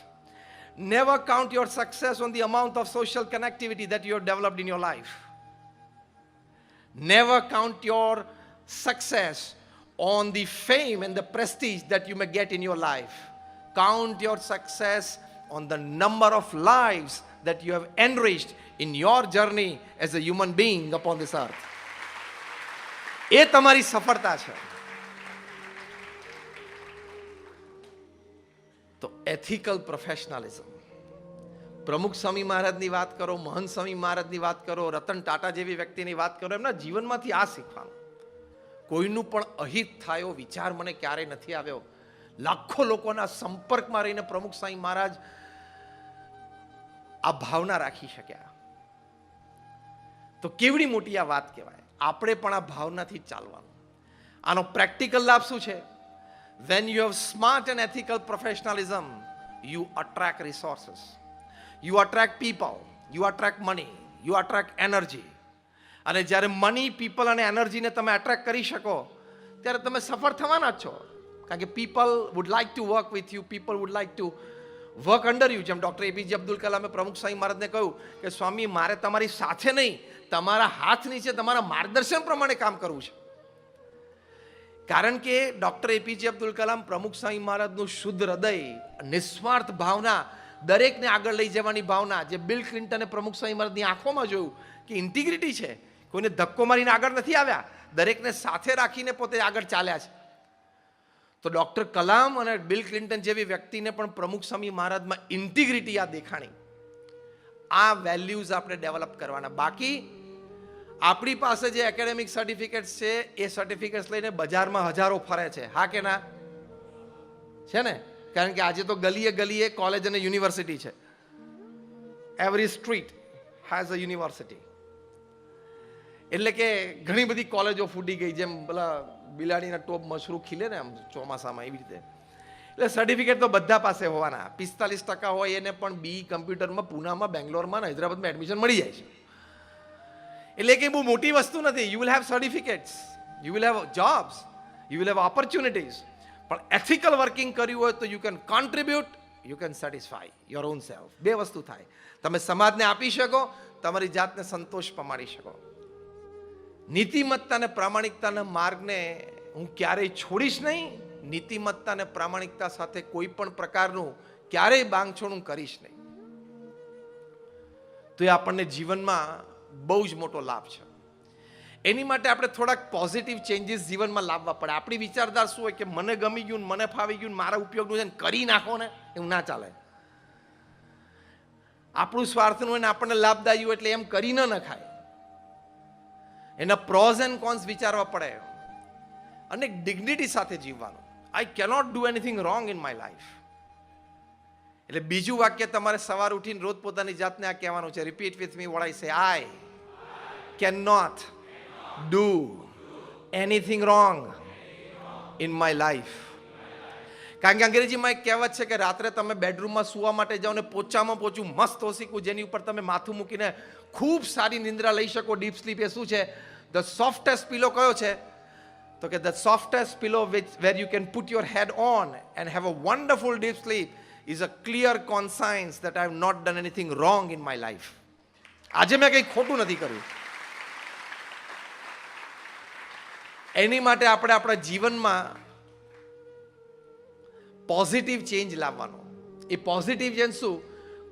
Never count your success on the amount of social connectivity that you have developed in your life. Never count your success on the fame and the prestige that you may get in your life. Count your success on the number of lives that you have enriched in your journey as a human being upon this earth. એ તમારી સફળતા છે. તો ethical professionalism. પ્રમુખ સ્વામી મહારાજની વાત કરો, મહંત સ્વામી મહારાજની વાત કરો, રતન ટાટા જેવી વ્યક્તિની વાત કરો, એમના જીવનમાંથી આ શીખવાનું. કોઈનું પણ અહિત થાય વિચાર મને ક્યારેય નથી આવ્યો. લાખો લોકોના સંપર્કમાં રહીને પ્રમુખ સ્વામી મહારાજ આ ભાવના રાખી શક્યા. તો કેવડી મોટી આ વાત કહેવાય. આપણે પણ આ ભાવનાથી ચાલવાનું. આનો પ્રેક્ટિકલ લાભ શું છે? When you have smart and ethical professionalism, you attract resources, you attract people, you attract money, you attract energy. અને જ્યારે મની, પીપલ અને એનર્જીને તમે એટ્રેક્ટ કરી શકો ત્યારે તમે સફળ થવાના જ છો. કારણ કે people would like to work with you, people would like to work under you. જેમ ડૉક્ટર APJ અબ્દુલ કલામે પ્રમુખ સ્વામી મહારાજને કહ્યું કે સ્વામી મારે તમારી સાથે નહીં, તમારા હાથ નીચે તમારા માર્ગદર્શન પ્રમાણે કામ કરવું છે. કારણ કે ડૉક્ટર એપીજે અબ્દુલ કલામ પ્રમુખ સ્વામી મહારાજનું શુદ્ધ હૃદય, નિસ્વાર્થ ભાવના, દરેકને આગળ લઈ જવાની ભાવના, જે બિલ ક્લિન્ટને પ્રમુખ સ્વામી મહારાજની આંખોમાં જોયું કે ઇન્ટિગ્રિટી છે, કોઈને ધક્કો મારીને આગળ નથી આવ્યા, દરેકને સાથે રાખીને પોતે આગળ ચાલ્યા છે. તો ડૉક્ટર કલામ અને બિલ ક્લિન્ટન જેવી વ્યક્તિને પણ પ્રમુખ સ્વામી મહારાજમાં ઇન્ટિગ્રિટી આ દેખાણી. આ વેલ્યુઝ આપણે ડેવલપ કરવાના. બાકી આપણી પાસે જે એકેડેમિક સર્ટિફિકેટ્સ છે એ સર્ટિફિકેટ્સ લઈને બજારમાં હજારો ફરે છે. હા કે ના? છે ને? કારણ કે આજે તો ગલીએ ગલીએ કોલેજ અને યુનિવર્સિટી છે. Every street has a university. એટલે કે ઘણી બધી કોલેજો ફૂટી ગઈ, જેમ પેલા બિલાડીના ટોપ મશરૂ ખીલે ને આમ ચોમાસામાં, એવી રીતે. એટલે સર્ટિફિકેટ તો બધા પાસે હોવાના. 45% હોય એને પણ બી કમ્પ્યુટરમાં પૂનામાં, બેંગ્લોરમાં, હૈદરાબાદમાં એડમિશન મળી જાય છે. એટલે કે બહુ મોટી વસ્તુ નથી. You will have certificates, you will have jobs, you will have opportunities. પણ એથિકલ વર્કિંગ કર્યું હોય તો you can contribute, you can satisfy your own self. બે વસ્તુ થાય. તમે સમાજને આપી શકો, તમારી જાતને સંતોષ પમાડી શકો. નીતિમત્તા અને પ્રામાણિકતાના માર્ગને હું ક્યારેય છોડીશ નહીં. નીતિમત્તા અને પ્રામાણિકતા સાથે કોઈ પણ પ્રકારનું ક્યારેય બાંધછોડ હું કરીશ નહીં. તો એ આપણને જીવનમાં બહુ જ મોટો લાભ છે. એની માટે આપણે થોડાક પોઝિટિવ ચેન્જીસ જીવનમાં લાવવા પડે. આપણી વિચારધારા શું હોય કે મને ગમી ગયું, મને ફાવી ગયું, મારા ઉપયોગનું છે ને કરી નાખો ને, એવું ના ચાલે. આપણું સ્વાર્થનું હોય ને આપણને લાભદાયી હોય એટલે એમ કરી ન નખાય. એના પ્રોઝ એન્ડ કોન્સ વિચારવા પડે અને ડિગ્નિટી સાથે જીવવાનું. I cannot do anything wrong in my life. એટલે બીજું વાક્ય તમારે સવાર ઉઠીને રોજ પોતાની જાતને આ કહેવાનું છે. Repeat with me what I say. I can not do anything wrong in my life. કારણ કે અંગ્રેજીમાં એક કહેવત છે કે રાત્રે તમે બેડરૂમમાં સૂવા માટે જાઓ ને પોચામાં પોચું મસ્ત ઓસીકું જેની ઉપર તમે માથું મૂકીને ખૂબ સારી નિંદ્રા લઈ શકો, ડીપ સ્લીપ. એ શું છે? ધ સોફ્ટેસ્ટ પિલો કયો છે? તો કે the softest pillow where you can put your head on and have a wonderful deep sleep is a clear conscience that I have not done anything wrong in my life. આજે મેં કંઈ ખોટું નથી કર્યું. એની માટે આપણે આપણા જીવનમાં પોઝિટિવ ચેન્જ લાવવાનો. એ પોઝિટિવ ચેન્જ શું?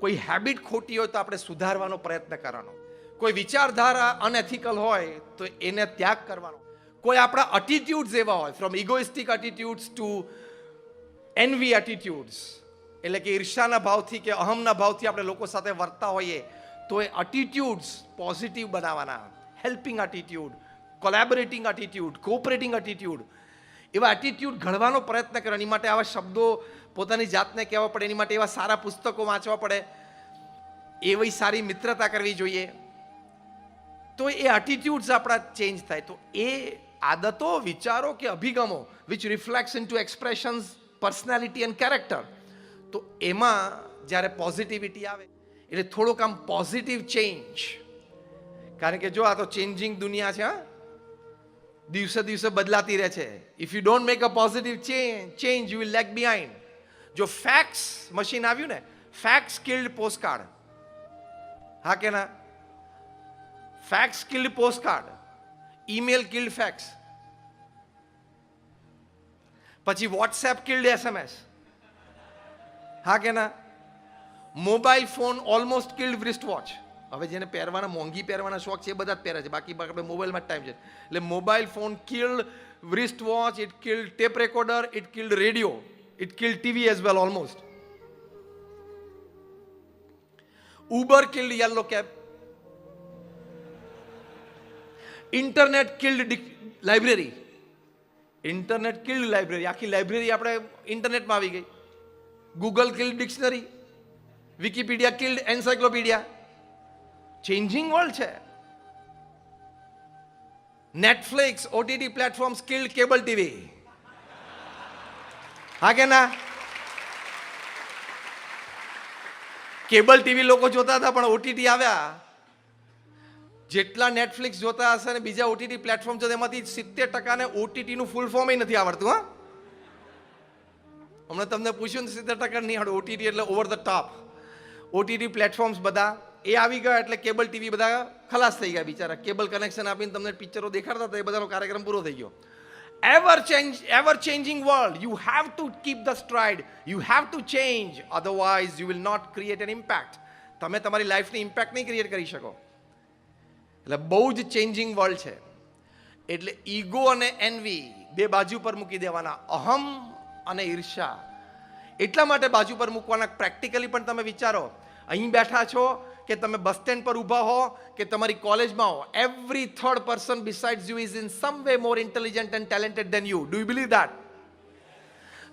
કોઈ હેબિટ ખોટી હોય તો આપણે સુધારવાનો પ્રયત્ન કરવાનો. કોઈ વિચારધારા અનએથિકલ હોય તો એને ત્યાગ કરવાનો. કોઈ આપણા એટીટ્યુડ્સ એવા હોય, from egoistic attitudes to envy attitudes, એટલે કે ઈર્ષાના ભાવથી કે અહમના ભાવથી આપણે લોકો સાથે વર્તતા હોઈએ તો એ એટીટ્યુડ્સ પોઝિટિવ બનાવવાના. Helping attitude, collaborating attitude, cooperating attitude, એવા એટીટ્યુડ ઘડવાનો પ્રયત્ન કરો. એની માટે આવા શબ્દો પોતાની જાતને કહેવા પડે. એની માટે એવા સારા પુસ્તકો વાંચવા પડે. એવી સારી મિત્રતા કરવી જોઈએ. તો એ એટીટ્યુડ્સ આપણા ચેન્જ થાય. તો એ આદતો, વિચારો કે અભિગમો which રિફ્લેક્ટ્સ into expressions, personality and character, તો એમાં જ્યારે પોઝિટિવિટી આવે એટલે થોડુંક આમ પોઝિટિવ ચેન્જ. કારણ કે જો આ તો ચેન્જિંગ દુનિયા છે. હા, દિવસે દિવસે બદલાતી રહે છે. If you don't make a positive change you will lag behind. જો ફેક્સ મશીન આવ્યું ને, ફેક્સ કિલ્ડ પોસ્ટકાર્ડ. હા કે ના? Fax killed postcard, email killed fax, પછી વોટ્સએપ કિલ્ડ SMS. હા કે ના? Mobile phone almost killed wrist watch. હવે જેને પહેરવાના, મોંઘી પહેરવાના શોખ છે એ બધા જ પહેરે છે, બાકી આપણે મોબાઈલમાં જ ટાઈમ છે. એટલે mobile phone killed wrist watch, it killed tape recorder, it killed radio, it killed TV as well almost. Uber killed yellow cab. Internet killed library. Internet killed library. આખી લાઇબ્રેરી આપણે ઇન્ટરનેટમાં આવી ગઈ. Google killed dictionary, Wikipedia killed encyclopedia. Changing world છે. Netflix, OTT platforms killed cable TV. હા કે ના? Cable TV લોકો જોતા હતા, પણ ઓટીટી આવ્યા. જેટલા નેટફ્લિક્સ જોતા હશે ને બીજા ઓટીટી પ્લેટફોર્મ છે તેમાંથી 70%ને ઓટીટીનું ફૂલ ફોર્મ નથી આવડતું. હા, હમણાં તમને પૂછ્યું ને 70% નહીં આવડે. ઓટીટી એટલે over the top. OTT platforms બધા એ આવી ગયા એટલે કેબલ ટીવી બધા ખલાસ થઈ ગયા બિચારા. કેબલ કનેક્શન આપીને તમને પિક્ચરો દેખાડતા હતા એ બધાનો કાર્યક્રમ પૂરો થઈ ગયો. ever changing world. You have to keep the stride. You have to change. Otherwise, you will not create an impact. તમે તમારી લાઈફની ઇમ્પેક્ટ નહીં ક્રિએટ કરી શકો. એટલે બહુ જ ચેન્જિંગ વર્લ્ડ છે. એટલે ઈગો અને એનવી બે બાજુ પર મૂકી દેવાના. અહમ અને ઈર્ષા એટલા માટે બાજુ પર મૂકવાના. પ્રેક્ટિકલી પણ તમે વિચારો, અહીં બેઠા છો કે તમે બસ સ્ટેન્ડ પર ઊભા હો કે તમારી કોલેજમાં હો, every third person besides you is in some way more intelligent and talented than you. Do you believe that?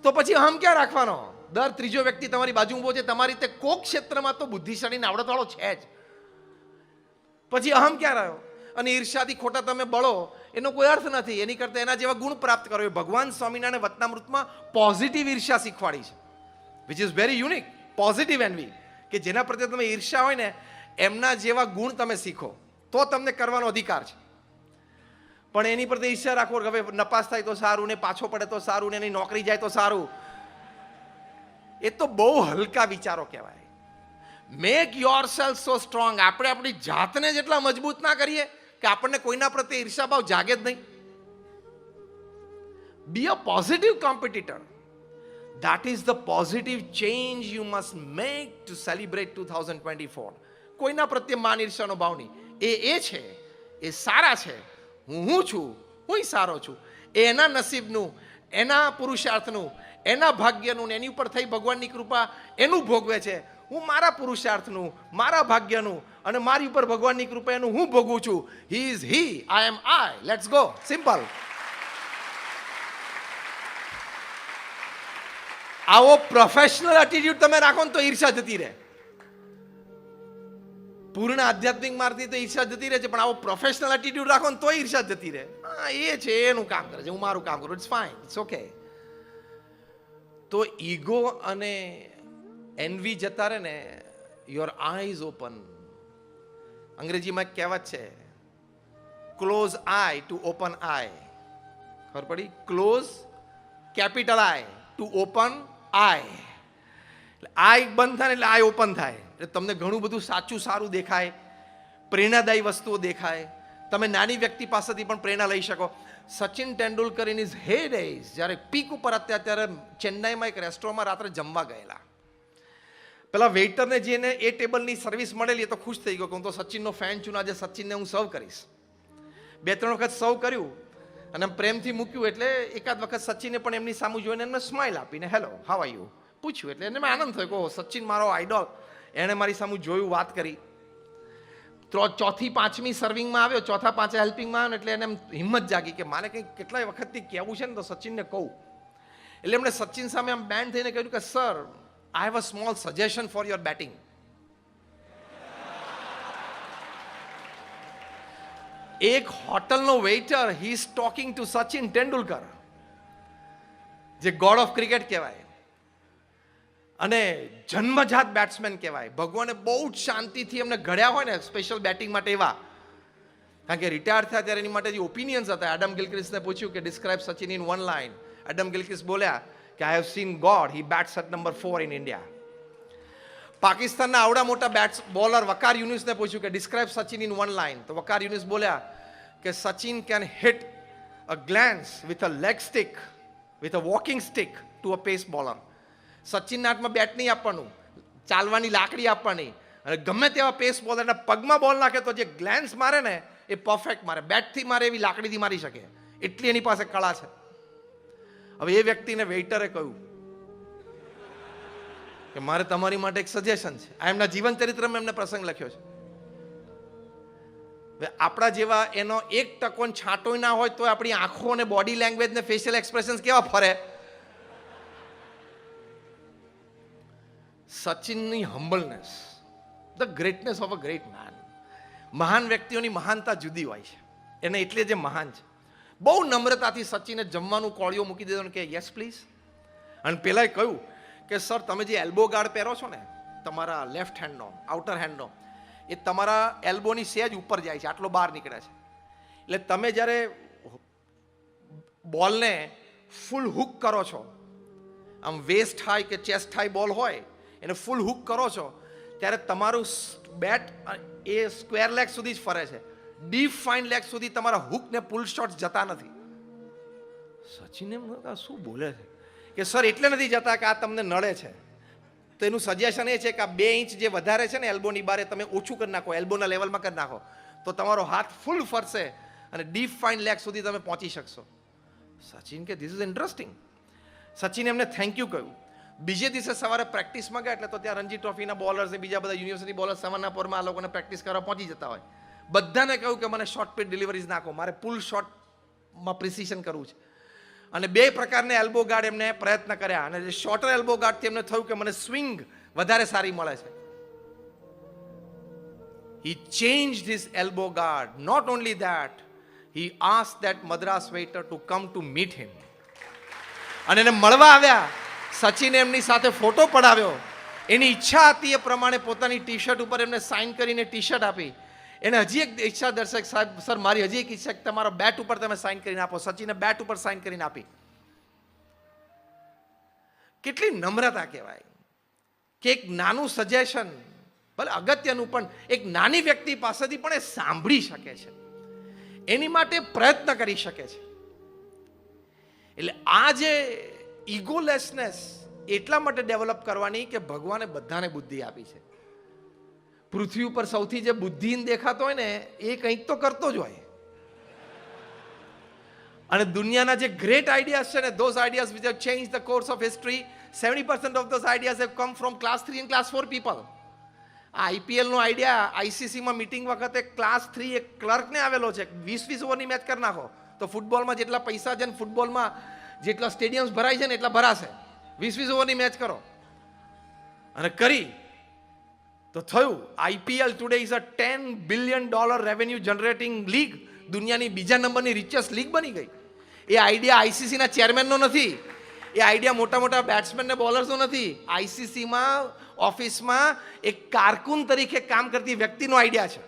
તો પછી અહમ ક્યાં રાખવાનો? દર ત્રીજો વ્યક્તિ તમારી બાજુ ઊભો છે, તમારી રીતે કોક ક્ષેત્રમાં તો બુદ્ધિશાળી આવડતવાળો છે જ. પછી અહમ ક્યાં રહ્યો? અને ઈર્ષાથી ખોટા તમે બળો એનો કોઈ અર્થ નથી. એની કરતાં એના જેવા ગુણ પ્રાપ્ત કરો. એ ભગવાન સ્વામિનારાયણ વચનામૃતમાં પોઝિટિવ ઈર્ષા શીખવાડી છે, which is very unique. Positive NV, કે જેના પ્રત્યે તમે ઈર્ષા હોય ને એમના જેવા ગુણ તમે શીખો તો તમને કરવાનો અધિકાર છે. પણ એની પ્રત્યે ઈર્ષા રાખો, હવે નપાસ થાય તો સારું, ને પાછો પડે તો સારું, ને એની નોકરી જાય તો સારું, એ તો બહુ હલકા વિચારો કહેવાય. Make your self so strong. આપણે આપણી જાતને જેટલા મજબૂત ના કરીએ કે આપણને કોઈના પ્રત્યે ઈર્ષાભાવ જાગે જ નહીં. Be a positive competitor. That is the positive change you must make to celebrate 2024. કોઈના પ્રત્યે માન ઈર્ષાનો ભાવ નહીં. એ છે, એ સારા છે, હું છું, હું સારો છું. એ એના નસીબનું, એના પુરુષાર્થનું, એના ભાગ્યનું, ને એની ઉપર થઈ ભગવાનની કૃપા એનું ભોગવે છે. હું મારા પુરુષાર્થનું, મારા ભાગ્યનું અને મારી ઉપર ભગવાનની કૃપા એનું હું ભોગવું છું. He is he, I am I. Let's go. Simple. આવો પ્રોફેશનલ એટીટ્યુડ તમે રાખો ને તો ઈર્ષા જતી રહે. પૂર્ણ આધ્યાત્મિક માર્ગથી તો ઈર્ષા જતી રહે છે, પણ આવો પ્રોફેશનલ એટીટ્યુડ રાખો ને તો ઈર્ષા જતી રહે. હા, એ છે, એનું કામ કરે છે, હું મારું કામ કરું, ઇટ્સ ફાઇન, ઇટ્સ ઓકે. તો ઈગો અને એનવી જતા રહે ને, યોર આઈઝ ઓપન. અંગ્રેજીમાં એક કહેવત છે, close I to open eye. ખબર પડી? Close capital I to open eye. I બંધ થાય એટલે આઈ ઓપન થાય. એટલે તમને ઘણું બધું સાચું સારું દેખાય, પ્રેરણાદાયી વસ્તુઓ દેખાય. તમે નાની વ્યક્તિ પાસેથી પણ પ્રેરણા લઈ શકો. સચિન તેંડુલકર ઇન ઇઝ હે ડેઝ, જ્યારે પીક ઉપર હતા ત્યારે ચેન્નાઈમાં એક રેસ્ટોરન્ટમાં રાત્રે જમવા ગયેલા. પેલા વેઇટરને જેને એ ટેબલની સર્વિસ મળેલી એ તો ખુશ થઈ ગયો કે હું તો સચિનનો ફેન છું, આજે સચિનને હું સર્વ કરીશ. 2-3 વખત સર્વ કર્યું અને પ્રેમથી મૂક્યું. એટલે એકાદ વખત સચિને પણ એમની સામુ જોઈને એમને સ્માઇલ આપીને હેલો હાવ આર યુ પૂછ્યું. એટલે એને આનંદ થયો કે સચિન મારો આઈડોલ, એણે મારી સામુ જોયું, વાત કરી. 4th-5મી સર્વિંગમાં આવ્યો, 4th-5th હેલ્પિંગમાં આવ્યો, એટલે એને હિંમત જાગી કે મારે કંઈક કેટલાય વખતથી કહેવું છે ને તો સચિનને કહું. એટલે એમણે સચિન સામે આમ બેન્ડ થઈને કહ્યું કે sir, I have a small suggestion for your batting. એક હોટલનો waiter, he is talking to Sachin Tendulkar, જે ગોડ ઓફ ક્રિકેટ કહેવાય અને જન્મજાત બેટ્સમેન કહેવાય. ભગવાને બહુ જ શાંતિથી એમને ઘડ્યા હોય ને સ્પેશિયલ બેટિંગ માટે એવા. કારણ કે રિટાયર થયા ત્યારે એની માટે જે ઓપિનિયન્સ હતા, એડમ ગિલક્રિસ્ટને પૂછ્યું કે describe Sachin in 1 line. Adam Gilchrist બોલ્યા કે I have seen god, he bats at number 4 in India. પાકિસ્તાનના આવડા મોટા બોલર વકાર યુનિસને પૂછ્યું કે ડિસ્ક્રાઇબ સચિન ઇન 1 line. તો વકાર યુનિસ બોલ્યા કે Sachin can hit a glance with a leg stick, with a walking stick to a pace bowler. સચિનના હાથમાં બેટ નહીં આપવાનું, ચાલવાની લાકડી આપવાની, અને ગમે તેવા પેસ બોલરના પગમાં બોલ નાખે તો જે ગ્લેન્સ મારે ને એ પરફેક્ટ મારે. બેટથી મારે એવી લાકડીથી મારી શકે, એટલી એની પાસે કળા છે. હવે એ વ્યક્તિને વેઇટરે કહ્યું કે મારે તમારી માટે એક સજેશન છે. આ એમના જીવન ચરિત્રમાં એમને પ્રસંગ લખ્યો છે. આપણા જેવા એનો 1% છાંટો ના હોય તો આપણી આંખો અને બોડી લેંગ્વેજ ને ફેશિયલ એક્સપ્રેશન કેવા ફરે. સચિનની humbleness, the greatness of a great man. મહાન વ્યક્તિઓની મહાનતા જુદી હોય છે, એને એટલે જે મહાન છે. બહુ નમ્રતાથી સચિને જમવાનું કોળિયો મૂકી દીધો કે યસ પ્લીઝ. અને પેલાએ કહ્યું કે સર, તમે જે એલ્બો ગાર્ડ પહેરો છો ને તમારા લેફ્ટ હેન્ડનો, આઉટર હેન્ડનો, એ તમારા એલ્બોની સેજ ઉપર જાય છે, આટલો બહાર નીકળે છે. એટલે તમે જ્યારે બોલને ફૂલ હુક કરો છો, આમ વેસ્ટ હાઈ કે ચેસ્ટ હાઈ બોલ હોય એને ફૂલ હુક કરો છો, ત્યારે તમારું બેટ એ સ્ક્વેર લેગ સુધી જ ફરે છે. ડીપ ફાઇન લેગ સુધી તમારા હુક ને પુલ શોટ્સ જતા નથી. સચિન એમ શું બોલે છે કે સર એટલે નથી જતા કે આ તમને નડે છે, તો એનું સજેશન એ છે કે આ 2 ઇંચ જે વધારે છે ને એલ્બોની બારે તમે ઓછું કરી નાખો, એલ્બોના લેવલમાં કરી નાખો, તો તમારો હાથ ફૂલ ફરશે અને ડીપ ફાઇન લેગ સુધી તમે પહોંચી શકશો. સચિન કે ધીસ ઇઝ ઇન્ટરેસ્ટિંગ. સચિન એમને થેન્ક યુ કહ્યું. બીજે દિવસે સવારે પ્રેક્ટિસમાં ગયા એટલે તો ત્યાં રણજી ટ્રોફીના બોલર્સ ને બીજા બધા યુનિવર્સિટી બોલર્સ સવારના પોરમાં આ લોકોને પ્રેક્ટિસ કરવા પહોંચી જતા હોય. બધાને કહ્યું કે મને શોર્ટ પીટ ડિલિવરીઝ નાખો, મારે પુલ શોટમાં પ્રિસિશન કરવું છે. અને 2 પ્રકારના એલ્બો ગાર્ડ એમને પ્રયત્ન કર્યા અને જે શોર્ટર એલ્બો ગાર્ડથી એમને થયું કે મને સ્વિંગ વધારે સારી મળે છે. He changed his elbow guard. Not only that, he asked that Madras waiter to come to meet him. અને એને મળવા આવ્યા. સચિને એમની સાથે ફોટો પડાવ્યો. એની ઈચ્છા હતી એ પ્રમાણે પોતાની ટી શર્ટ ઉપર એમને સાઇન કરીને ટી શર્ટ આપી. એને હજી એક ઈચ્છા દર્શક સાહેબ, સર મારી હજી એક ઈચ્છા કે તમારા બેટ ઉપર તમે સાઇન કરીને આપો. સચિને બેટ ઉપર સાઇન કરીને આપી. કેટલી નમ્રતા કહેવાય કે એક નાનું સજેશન, ભલે અગત્યનું, પણ એક નાની વ્યક્તિ પાસેથી પણ એ સાંભળી શકે છે, એની માટે પ્રયત્ન કરી શકે છે. એટલે આ જે ઇગોલેસનેસ એટલા માટે ડેવલપ કરવાની કે ભગવાને બધાને બુદ્ધિ આપી છે. પૃથ્વી ઉપર સૌથી જે બુદ્ધિહીન દેખાતો હોય ને એ કંઈક તો કરતો જ હોય. અને દુનિયાના જે ગ્રેટ આઈડિયાઝ છે ને, those ideas which have changed the course of history, 70% of those ideas have come from class 3 and class 4 people. આ IPL નો આઈડિયા ICCમાં મીટિંગ વખતે ક્લાસ 3 એક ક્લર્કને આવેલો છે. 20 ઓવરની મેચ કરી નાખો તો ફૂટબોલમાં જેટલા પૈસા છે ને ફૂટબોલમાં જેટલા સ્ટેડિયમ્સ ભરાય છે ને એટલા ભરાશે. 20 ઓવરની મેચ કરો અને કરી તો થયું. IPL today is a $10 billion revenue generating league. દુનિયાની બીજા નંબરની રિચેસ્ટ લીગ બની ગઈ. એ આઈડિયા ICCના ચેરમેનનો નથી, એ આઈડિયા મોટા મોટા બેટ્સમેન ને બોલર્સનો નથી. ICCમાં ઓફિસમાં એક કારકુન તરીકે કામ કરતી વ્યક્તિનો આઈડિયા છે.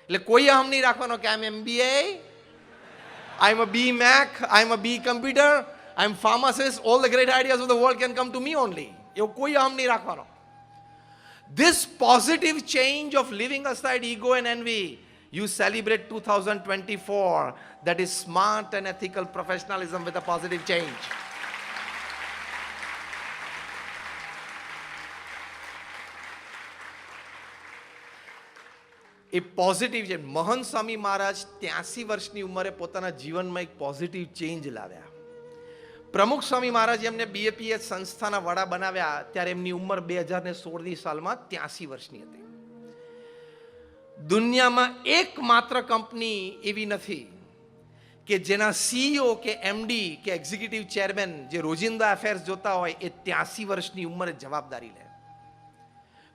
એટલે કોઈ અહમ નહીં રાખવાનો કે આઈ એમ MBA, I M a BMac, I M a B computer, I M pharmacist, all the great ideas of the world can come to me only. એવો કોઈ અહમ નહીં રાખવાનો. This positive change of leaving aside ego and envy, you celebrate 2024. That is smart and ethical professionalism with a positive change. A positive છે. મહંત સ્વામી મહારાજ 83 વર્ષની ઉંમરે પોતાના જીવનમાં એક પોઝિટિવ ચેન્જ લાવ્યા. પ્રમુખ સ્વામી મહારાજ એમને BAPS સંસ્થાના વડા બનાવ્યા ત્યારે એમની ઉંમર 2016ની સાલમાં 83 વર્ષની હતી. દુનિયામાં એકમાત્ર કંપની એવી નથી કે જેના CEO કે MD કે એક્ઝિક્યુટિવ ચેરમેન જે રોજિંદા અફેર્સ જોતા હોય એ 83 વર્ષની ઉંમરે જવાબદારી લે.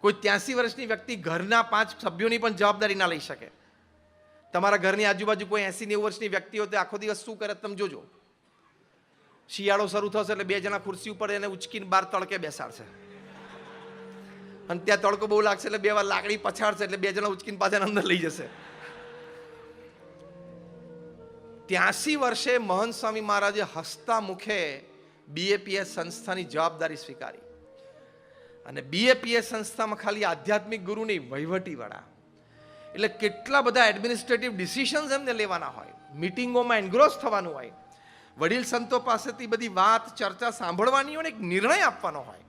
કોઈ 83 વર્ષની વ્યક્તિ ઘરના 5 સભ્યોની પણ જવાબદારી ના લઈ શકે. તમારા ઘરની આજુબાજુ કોઈ 80-90 વર્ષની વ્યક્તિ હોય તો આખો દિવસ શું કરે તમે જોજો. શિયાળો શરૂ થશે એટલે 2 જણા ખુરશી ઉપર એને ઉચકીને બહાર તડકે બેસાડશે અને ત્યાં તડકો બહુ લાગશે એટલે 2 વાર લાકડી પછાડશે એટલે 2 જણા ઉચકીને પાછા અંદર લઈ જશે. 83 વર્ષે મહંત સ્વામી મહારાજે હસતા મુખે BAPS સંસ્થાની જવાબદારી સ્વીકારી. અને BAPS સંસ્થામાં ખાલી આધ્યાત્મિક ગુરુ નહીં, વહીવટી વાળા, એટલે કેટલા બધા એડમિનિસ્ટ્રેટિવ ડિસિઝન્સ એમને લેવાના હોય, મીટિંગોમાં એન્ગ્રોસ થવાનું હોય, વડીલ સંતો પાસેથી બધી વાત ચર્ચા સાંભળવાની હોય, એક નિર્ણય આપવાનો હોય.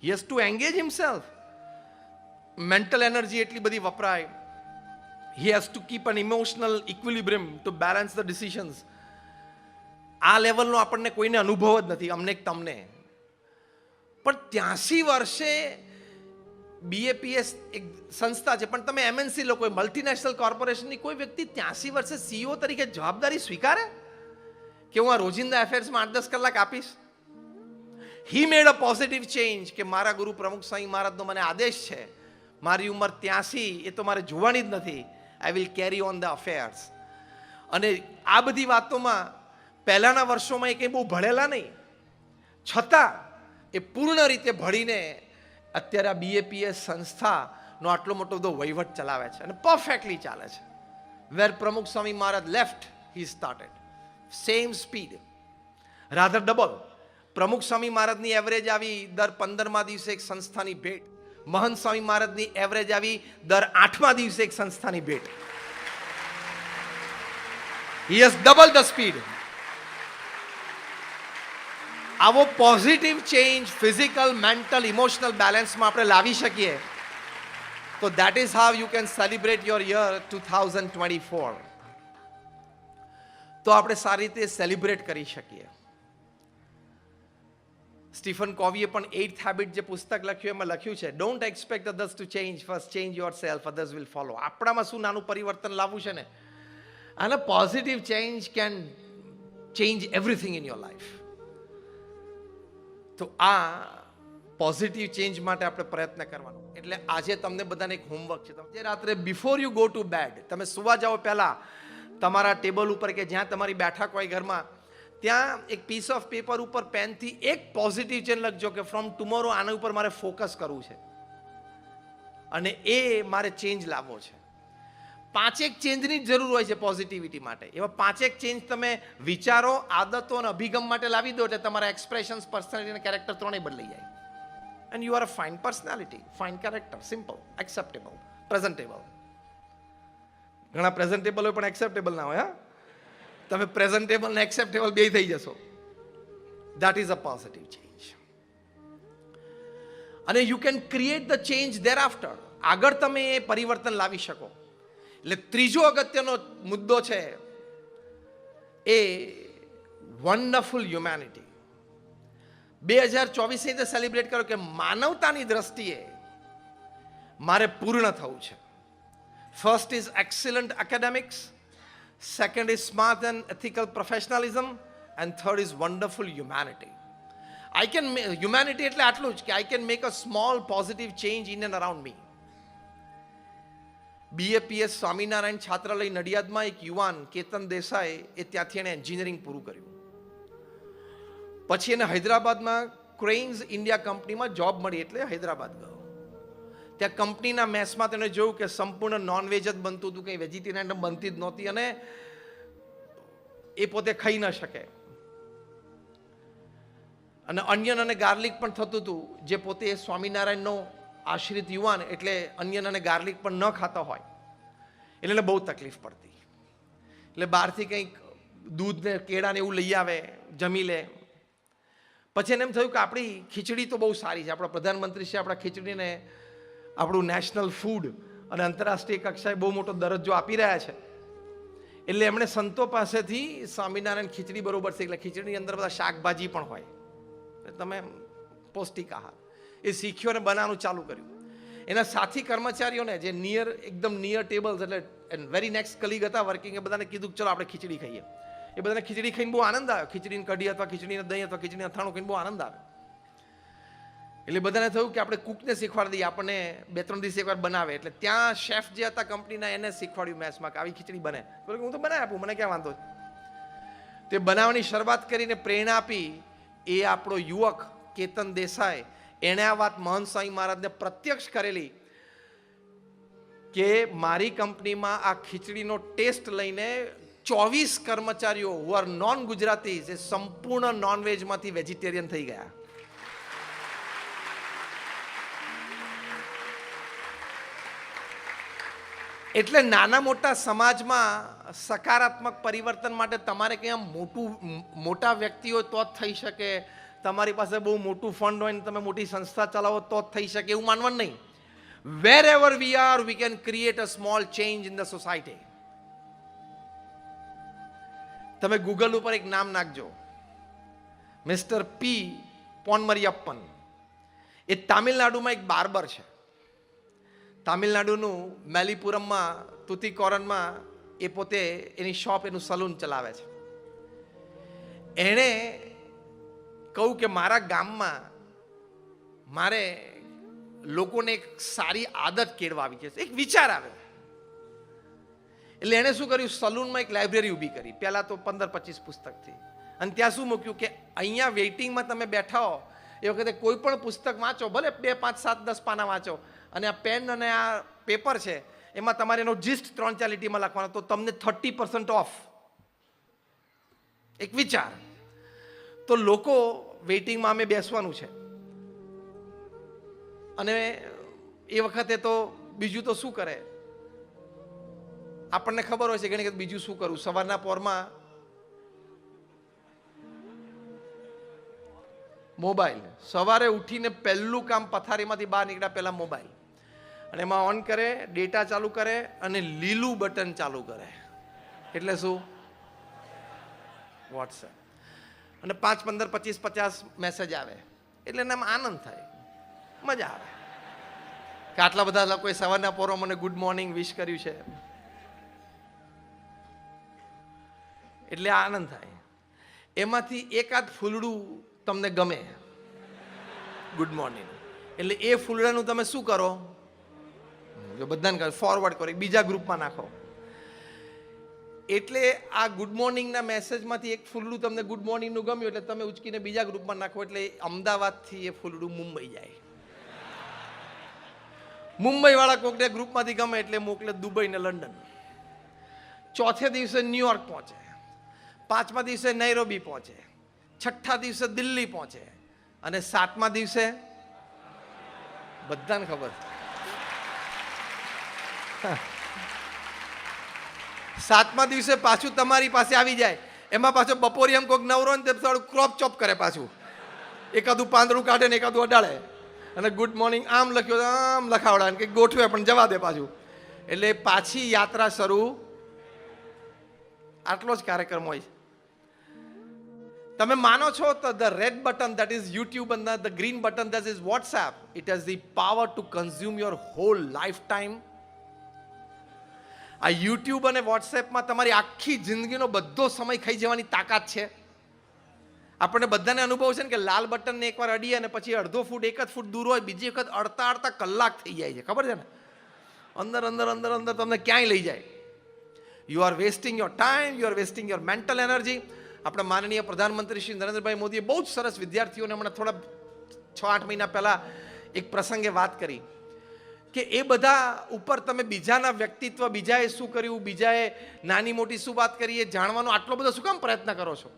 He has to engage himself. Mental energy એટલી બધી વપરાય. He has to keep an emotional equilibrium to balance the decisions. આ લેવલનો આપણને કોઈને અનુભવ જ નથી, અમને તમને. પણ 83 વર્ષે BAPS એક સંસ્થા છે, પણ તમે MNC લોકો મલ્ટીનેશનલ કોર્પોરેશનની કોઈ વ્યક્તિ 83 વર્ષે CEO તરીકે જવાબદારી સ્વીકારે કે હું આ રોજિંદા અફેર્સમાં 8-10 કલાક આપીશ. He made a positive change કે મારા ગુરુ પ્રમુખ સ્વામી મહારાજનો મને આદેશ છે, મારી ઉંમર 83 એ તો મારે જોવાની જ નથી. I will carry on the affairs. અને આ બધી વાતોમાં પહેલાના વર્ષોમાં એ કંઈ બહુ ભણેલા નહીં, છતાં એ પૂર્ણ રીતે ભણીને અત્યારે આ BAPS સંસ્થાનો આટલો મોટો બધો વહીવટ ચલાવે છે અને પરફેક્ટલી ચાલે છે. Where Pramukh Swami Maharaj left, he started. Same speed, rather double. પ્રમુખ સ્વામી મહારાજની એવરેજ આવી દર 15મા દિવસે એક સંસ્થાની ભેટ. મહંત સ્વામી મહારાજની એવરેજ આવી દર 8મા દિવસે એક સંસ્થાની ભેટ. He has doubled the speed. આવો positive change physical, mental, emotional બેલેન્સમાં આપણે લાવી શકીએ તો that is how you can celebrate your year 2024. તો આપણે સારી રીતે સેલિબ્રેટ કરી શકીએ. સ્ટીફન કોવીએ પણ 8th હેબિટ જે પુસ્તક લખ્યું એમાં લખ્યું છે, don't expect others to change, first change your self, others will follow. આપણામાં શું નાનું પરિવર્તન લાવવું છે ને, અને positive change can change everything in your life. તો આ પોઝિટિવ ચેન્જ માટે આપણે પ્રયત્ન કરવાનો. એટલે આજે તમને બધાને એક હોમવર્ક છે. તમે રાત્રે before you go to bed, તમે સુવા જાઓ પહેલા તમારા ટેબલ ઉપર કે જ્યાં તમારી બેઠક હોય ઘરમાં, ત્યાં એક પીસ ઓફ પેપર ઉપર પેનથી એક પોઝિટિવ ચેન્જ લખજો કે ફ્રોમ ટુમોરો આના ઉપર મારે ફોકસ કરવું છે અને એ મારે ચેન્જ લાવવો છે. 5 ચેન્જની જ જરૂર હોય છે પોઝિટિવિટી માટે. એવા 5 ચેન્જ તમે વિચારો, આદતો અને અભિગમ માટે લાવી દો એટલે તમારા એક્સપ્રેશન્સ, પર્સનાલિટી અને કેરેક્ટર ત્રણેય બદલાઈ જાય. And you are a fine personality, fine character, simple, acceptable, presentable. ઘણા પ્રેઝન્ટેબલ હોય પણ એક્સેપ્ટેબલ ના હોય. હા, તમે પ્રેઝન્ટેબલ ને એક્સેપ્ટેબલ બે થઈ જશો. That is a positive change. અને you can create the change thereafter. આગળ તમે એ પરિવર્તન લાવી શકો. એટલે ત્રીજો અગત્યનો મુદ્દો છે એ વન્ડરફુલ હ્યુમેનિટી. 2024 રીતે સેલિબ્રેટ કરો કે માનવતાની દ્રષ્ટિએ મારે પૂર્ણ થવું છે. First is excellent academics, second is smart and ethical professionalism, and third is wonderful humanity. Humanity એટલે આટલું જ કે I can make a small positive change in and around me. BAPS Swaminarayan છાત્રાલય નડિયાદમાં એક યુવાન કેતન દેસાઈ, એ ત્યાંથી એને એન્જિનિયરિંગ પૂરું કર્યું. પછી એને હૈદરાબાદમાં ક્રેઇન્સ ઇન્ડિયા કંપનીમાં જોબ મળી એટલે હૈદરાબાદ ગયો. ત્યાં કંપનીના મેસમાં તેને જોયું કે સંપૂર્ણ નોનવેજ જ બનતું હતું, કંઈ વેજીટેરિયન બનતી જ નહોતી અને એ પોતે ખાઈ ન શકે. અને અનિયન અને ગાર્લિક પણ થતું હતું, જે પોતે સ્વામિનારાયણનો આશ્રિત યુવાન એટલે અનિયન અને ગાર્લિક પણ ન ખાતા હોય એટલે બહુ તકલીફ પડતી. એટલે બહારથી કંઈક દૂધ ને કેળા ને એવું લઈ આવે, જમી લે. પછી એને એમ થયું કે આપણી ખીચડી તો બહુ સારી છે, આપણા પ્રધાનમંત્રી છે આપણા ખીચડીને આપણું નેશનલ ફૂડ અને આંતરરાષ્ટ્રીય કક્ષાએ બહુ મોટો દરજ્જો આપી રહ્યા છે. એટલે એમણે સંતો પાસેથી સ્વામિનારાયણ ખીચડી બરોબર છે, એટલે ખીચડીની અંદર બધા શાકભાજી પણ હોય, તમે પૌષ્ટિક આહાર એ શીખ્યો અને બનાવવાનું ચાલુ કર્યું. એના સાથી કર્મચારીઓને જે એકદમ નિયર ટેબલ્સ એટલે વેરી નેક્સ્ટ કલીગ હતા વર્કિંગ, એ બધાને કીધું ચલો આપણે ખીચડી ખાઈએ. એ બધાને ખીચડી ખાઈને બહુ આનંદ આવ્યો. ખીચડીની કઢી અથવા ખીચડીને દહીં અથવા ખીચડીને અથાણું ખાઈને બહુ આનંદ આવે. એટલે બધાને થયું કે આપણે કુકને શીખવાડી દઈએ, આપણને 2-3 દિવસ એકવાર બનાવે. એટલે ત્યાં શેફ જે હતા કંપનીના એને શીખવાડ્યું મેસમાં કે આવી ખીચડી બને. બોલે હું તો બનાવી આપું, મને ક્યાં વાંધો છે. તે બનાવવાની શરૂઆત કરીને પ્રેરણા આપી એ આપણો યુવક કેતન દેસાઈ. એણે આ વાત મહંત સ્વામી મહારાજને પ્રત્યક્ષ કરેલી કે મારી કંપનીમાં આ ખીચડીનો ટેસ્ટ લઈને 24 કર્મચારીઓ હુ આર નોન ગુજરાતી જે સંપૂર્ણ નોનવેજમાંથી વેજીટેરિયન થઈ ગયા. એટલે નાના મોટા સમાજમાં સકારાત્મક પરિવર્તન માટે તમારે ક્યાં મોટા વ્યક્તિઓ તો જ થઈ શકે, તમારી પાસે બહુ મોટું ફંડ હોય ને તમે મોટી સંસ્થા ચલાવો તો જ થઈ શકે એવું માનવાનું નહીં. Wherever we are, we can create a small change in the society. તમે ગૂગલ ઉપર એક નામ નાખજો, મિસ્ટર પી પોનમરિયપ્પન. એ તામિલનાડુમાં એક બાર્બર છે. તામિલનાડુનું મેલીપુરમમાં તુતિકોરનમાં એ પોતે એની શોપ, એનું સલૂન ચલાવે છે. એણે કહું કે મારા ગામમાં મારે લોકોને એક સારી આદત કેળવાવી છે. એક વિચાર આવ્યો એટલે એણે શું કર્યું, સલૂનમાં એક લાઇબ્રેરી ઊભી કરી. પહેલાં તો 15-25 પુસ્તકથી. અને ત્યાં શું મૂક્યું કે અહીંયા વેઇટિંગમાં તમે બેઠા હો એ વખતે કોઈ પણ પુસ્તક વાંચો, ભલે 2, 5, 7, 10 પાના વાંચો, અને આ પેન અને આ પેપર છે એમાં તમારે એનો જીસ્ટ 3-4 લીટીમાં લખવાનો, તો તમને 30% ઓફ. એક વિચાર. તો લોકો વેઇટિંગમાં અમે બેસવાનું છે અને એ વખતે તો બીજું તો શું કરે, આપણને ખબર હોય છે ઘણી વખત બીજું શું કરું. સવારના પોરમાં મોબાઈલ. સવારે ઉઠીને પહેલું કામ પથારીમાંથી બહાર નીકળ્યા પહેલા મોબાઈલ, અને એમાં ઓન કરે, ડેટા ચાલુ કરે અને લીલું બટન ચાલુ કરે. એટલે શું? વોટ્સએપ. અને 5, 15, 25, 50 મેસેજ આવે એટલે એને આનંદ થાય, મજા આવે કે આટલા બધા લોકોએ સવારના પોરો મને ગુડ મોર્નિંગ વિશ કર્યું છે, એટલે આનંદ થાય. એમાંથી એકાદ ફૂલડું તમને ગમે, ગુડ મોર્નિંગ, એટલે એ ફૂલડાનું તમે શું કરો? જો બધાને કહો ફોરવર્ડ કરો, બીજા ગ્રુપમાં નાખો. એટલે આ ગુડ મોર્નિંગના મેસેજમાંથી એક ફૂલડું તમને ગુડ મોર્નિંગનું ગમ્યું એટલે તમે ઉચકીને બીજા ગ્રુપમાં નાખો, એટલે અમદાવાદથી એ ફૂલડું મુંબઈ જાય. મુંબઈ વાળા કોકને ગ્રુપમાંથી ગમે એટલે મોકલે દુબઈ ને લંડન. ચોથે દિવસે ન્યુયોર્ક પહોંચે, 5મા દિવસે નૈરોબી પહોંચે, 6ઠ્ઠા દિવસે દિલ્હી પહોંચે, અને 7મા દિવસે બધાને ખબર 7મા દિવસે પાછું તમારી પાસે આવી જાય. એમાં પાછો બપોરી એમ કોઈક નવરો ને થોડું ક્રોપ ચોપ કરે, પાછું એકાદું પાંદડું કાઢે ને એકાદું અડાડે, અને ગુડ મોર્નિંગ આમ લખ્યો આમ લખાવડા કે ગોઠવે પણ જવા દે પાછું. એટલે પાછી યાત્રા શરૂ. આટલો જ કાર્યક્રમ હોય. તમે માનો છો તો the red button that is YouTube and the green button that is WhatsApp, it has the power to consume your whole lifetime. આ યુટ્યુબ અને વોટ્સએપમાં તમારી આખી જિંદગીનો બધો સમય ખાઈ જવાની તાકાત છે. આપણને બધાને અનુભવ છે ને કે લાલ બટનને એકવાર અડીએ અને પછી અડધો ફૂટ, 1 જ ફૂટ દૂર હોય, બીજી વખત અડતા કલાક થઈ જાય છે, ખબર છે ને? અંદર અંદર અંદર અંદર તમને ક્યાંય લઈ જાય. You are wasting your time, you are wasting your mental energy. આપણા માનનીય પ્રધાનમંત્રી શ્રી નરેન્દ્રભાઈ મોદીએ બહુ જ સરસ વિદ્યાર્થીઓને હમણાં થોડા 6-8 મહિના પહેલા એક પ્રસંગે વાત કરી કે એ બધા ઉપર તમે બીજાના વ્યક્તિત્વ, બીજાએ શું કર્યું, બીજાએ નાની મોટી શું વાત કરી, એ જાણવાનો આટલો બધો શું કામ પ્રયત્ન કરો છો?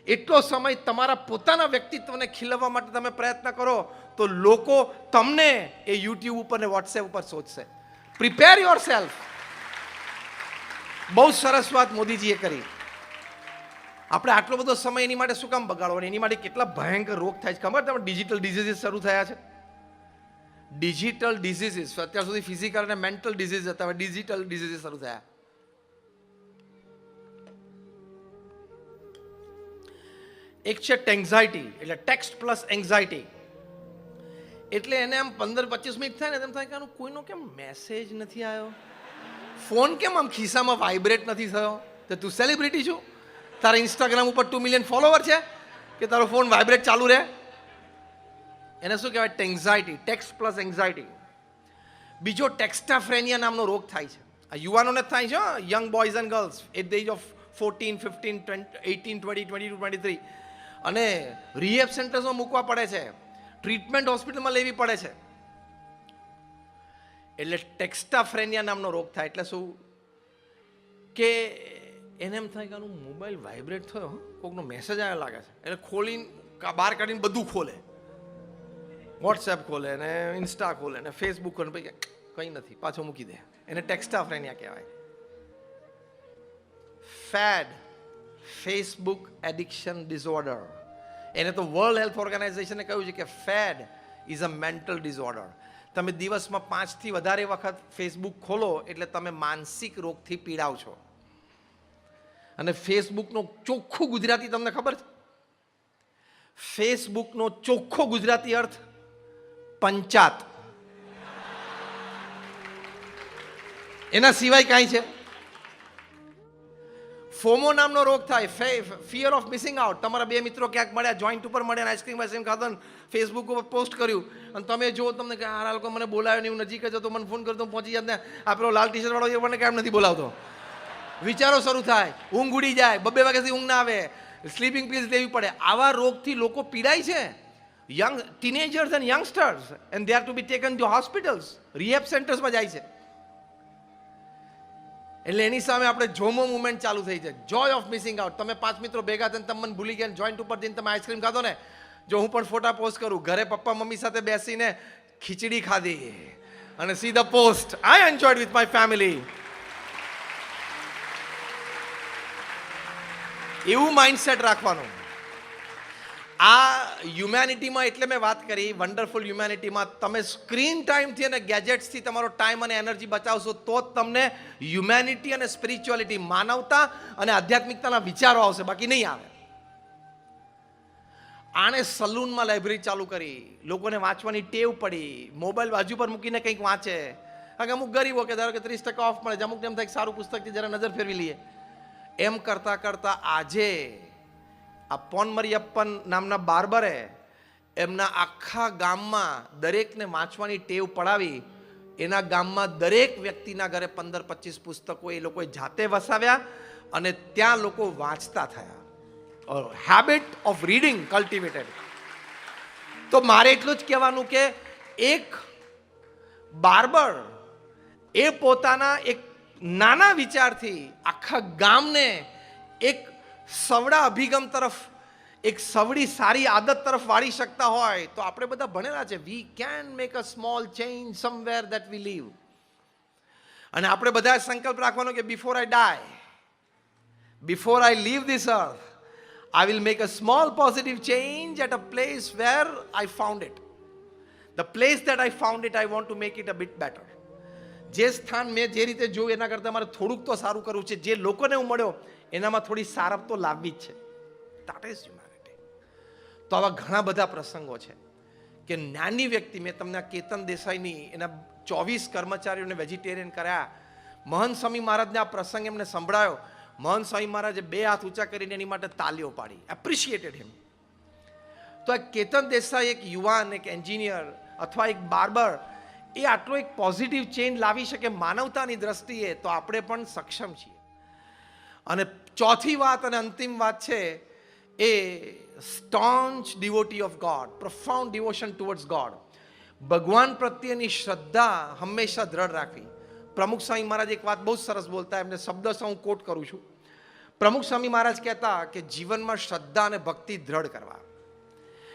એટલો સમય તમારા પોતાના વ્યક્તિત્વને ખીલવવા માટે તમે પ્રયત્ન કરો તો લોકો તમને એ યુટ્યુબ ઉપર ને વોટ્સએપ ઉપર શોધશે. Prepare your self. બહુ સરસ વાત મોદીજીએ કરી. આપણે આટલો બધો સમય એની માટે શું કામ બગાડવો? એની માટે કેટલા ભયંકર રોગ થાય છે ખબર? તમે ડિજિટલ ડિઝીઝીસ શરૂ થયા છે. ડિજિટલ ડિઝીઝીસ, અત્યાર સુધી ફિઝિકલ અને મેન્ટલ ડિઝીઝ હતા, હવે ડિજિટલ ડિઝીઝીસ શરૂ થયા. એક છે ટેન્ઝાઇટી, એટલે ટેક્સ્ટ પ્લસ એન્ઝાઇટી. એટલે એને આમ 15-25 મિનિટ થાય ને તેમ થાય કે આનું કોઈનો કેમ મેસેજ નથી આવ્યો, ફોન કેમ આમ ખિસ્સામાં વાઇબ્રેટ નથી થયો. તો તું સેલિબ્રિટી છું, તારા ઇન્સ્ટાગ્રામ ઉપર 2 મિલિયન ફોલોવર છે કે તારો ફોન વાઇબ્રેટ ચાલુ રહે? એને શું કહેવાય? ટેન્ઝાઇટી, ટેક્સ્ટ પ્લસ એન્ઝાઇટી. બીજો ટેક્સ્ટાફ્રેનિયા નામનો રોગ થાય છે. આ યુવાનોને થાય છે, young boys and girls at the age of 14, 15, 18, 20, 22, 23. અને રિહેબ સેન્ટર્સમાં મૂકવા પડે છે, ટ્રીટમેન્ટ હોસ્પિટલમાં લેવી પડે છે. એટલે ટેક્સ્ટાફ્રેનિયા નામનો રોગ થાય. એટલે શું કે એને એમ થાય કે આનું મોબાઈલ વાઇબ્રેટ થયો, કોઈકનો મેસેજ આવ્યો લાગે છે, એટલે ખોલીને બહાર કાઢીને બધું ખોલે, વોટ્સએપ ખોલે ને ઇન્સ્ટા ખોલે ને ફેસબુક ખોલે, પછી કંઈ નથી, પાછો મૂકી દે. એને ટેક્સ્ટાફ્રેનિયા કહેવાય. FAD, Facebook addiction disorder. એને તો વર્લ્ડ હેલ્થ ઓર્ગેનાઇઝેશને કહ્યું છે કે FAD is a mental disorder. તમે દિવસમાં 5થી વધારે વખત ફેસબુક ખોલો એટલે તમે માનસિક રોગથી પીડાવ છો. અને ફેસબુકનો ચોખ્ખું ગુજરાતી તમને ખબર છે? ફેસબુકનો ચોખ્ખો ગુજરાતી અર્થ પંચાત. એના સિવાય કાંઈ છે? ફોમો નામનો રોગ થાય, ફિયર ઓફ મિસિંગ આઉટ. તમારા 2 મિત્રો ક્યાંક મળ્યા, જોઈન્ટ ઉપર મળ્યા, આઈસ્ક્રીમ ખાધો ને ફેસબુક ઉપર પોસ્ટ કર્યું, અને તમે જો તમને કે આ લોકો મને બોલાવ્યો નહીં, હું નજીક જ હતો, મને ફોન કરતો પહોંચી જાત ને આ પેલો લાલ ટી શર્ટ વાળો એ મને કેમ નથી બોલાવતો? વિચારો શરૂ થાય, ઊંઘ ઉડી જાય, 2 વાગ્યાથી ઊંઘ ના આવે, સ્લીપિંગ પિલ્સ લેવી પડે. આવા રોગથી લોકો પીડાય છે. Young teenagers and youngsters, and they are to be taken to hospitals, rehab સેન્ટર્સમાં જાય છે. એટલે એની સામે આપણે જોમો મુવમેન્ટ ચાલુ થઈ છે, જોય ઓફ મિસિંગ આઉટ. તમે 5 મિત્રો ભેગા થઈને તમે મને ભૂલી ગયા, જોઈન્ટ ઉપર જઈને તમે આઈસ્ક્રીમ ખાધો ને, જો હું પણ ફોટા પોસ્ટ કરું, ઘરે પપ્પા મમ્મી સાથે બેસીને ખીચડી ખાધી અને see the post, I enjoyed with my family. એવું માઇન્ડસેટ રાખવાનું. આ હ્યુમેનિટીમાં એટલે મેં વાત કરી, વન્ડરફુલ હ્યુમેનિટીમાં તમે સ્ક્રીન ટાઈમથી અને ગેજેટ્સથી તમારો ટાઈમ અને એનર્જી બચાવશો તો જ તમને હ્યુમેનિટી અને સ્પિરિચ્યુઆલિટી, માનવતા અને આધ્યાત્મિકતાના વિચારો આવશે, બાકી નહીં આવે. આણે સલૂનમાં લાઇબ્રેરી ચાલુ કરી, લોકોને વાંચવાની ટેવ પડી, મોબાઈલ બાજુ પર મૂકીને કંઈક વાંચે. કારણ કે અમુક ગરીબો કે ધારો કે 30% ઓફ મળે, અમુક એમ થાય સારું પુસ્તકથી જરા નજર ફેરવી લઈએ. એમ કરતાં કરતાં આજે આ પોન મરિયપ્પન નામના બાર્બરે એમના આખા ગામમાં દરેકને વાંચવાની ટેવ પડાવી. એના ગામમાં દરેક વ્યક્તિના ઘરે 15-25 પુસ્તકો એ લોકોએ જાતે વસાવ્યા અને ત્યાં લોકો વાંચતા થયા. Habit of reading cultivated. તો મારે એટલું જ કહેવાનું કે એક બાર્બર એ પોતાના એક નાના વિચારથી આખા ગામને એક સવડા અભિગમ તરફ, એક સવડી સારી આદત તરફ વાળી શકતા હોય તો આપણે બધા ભણેલા છે. We can make a small change somewhere that we leave. અને આપણે બધા સંકલ્પ રાખવાનો કે before I die, before I leave this earth, I will make a small positive change at a place where I found it. The place that I found it, I want to make it a bit better. જે સ્થાન મેં જે રીતે જોયું એના કરતાં મારે થોડુંક તો સારું કરવું છે. જે લોકોને હું મળ્યો એનામાં થોડી સારપ તો લાવવી જ છે. That is humanity. તો આવા ઘણા બધા પ્રસંગો છે કે નાની વ્યક્તિ, મેં તમને કેતન દેસાઈની એના 24 કર્મચારીઓને વેજીટેરિયન કર્યા. મહંત સ્વામી મહારાજને આ પ્રસંગ એમને સંભળાયો. મહંત સ્વામી મહારાજે 2 હાથ ઊંચા કરીને એની માટે તાલીઓ પાડી, એપ્રિશિએટેડ હિમ. તો આ કેતન દેસાઈ એક યુવાન, એક એન્જિનિયર અથવા એક બાર્બર, એ આટલો એક પોઝિટિવ ચેન્જ લાવી શકે માનવતાની દ્રષ્ટિએ, તો આપણે પણ સક્ષમ છીએ. અને ચોથી વાત અને અંતિમ વાત છે એ staunch devotee of god, profound devotion towards god. ભગવાન પ્રત્યેની શ્રદ્ધા હંમેશા દ્રઢ રાખવી. પ્રમુખ સ્વામી મહારાજ એક વાત બહુ સરસ બોલતા, એમને શબ્દ હું કોટ કરું છું. પ્રમુખ સ્વામી મહારાજ કહેતા કે જીવનમાં શ્રદ્ધા અને ભક્તિ દ્રઢ કરવા.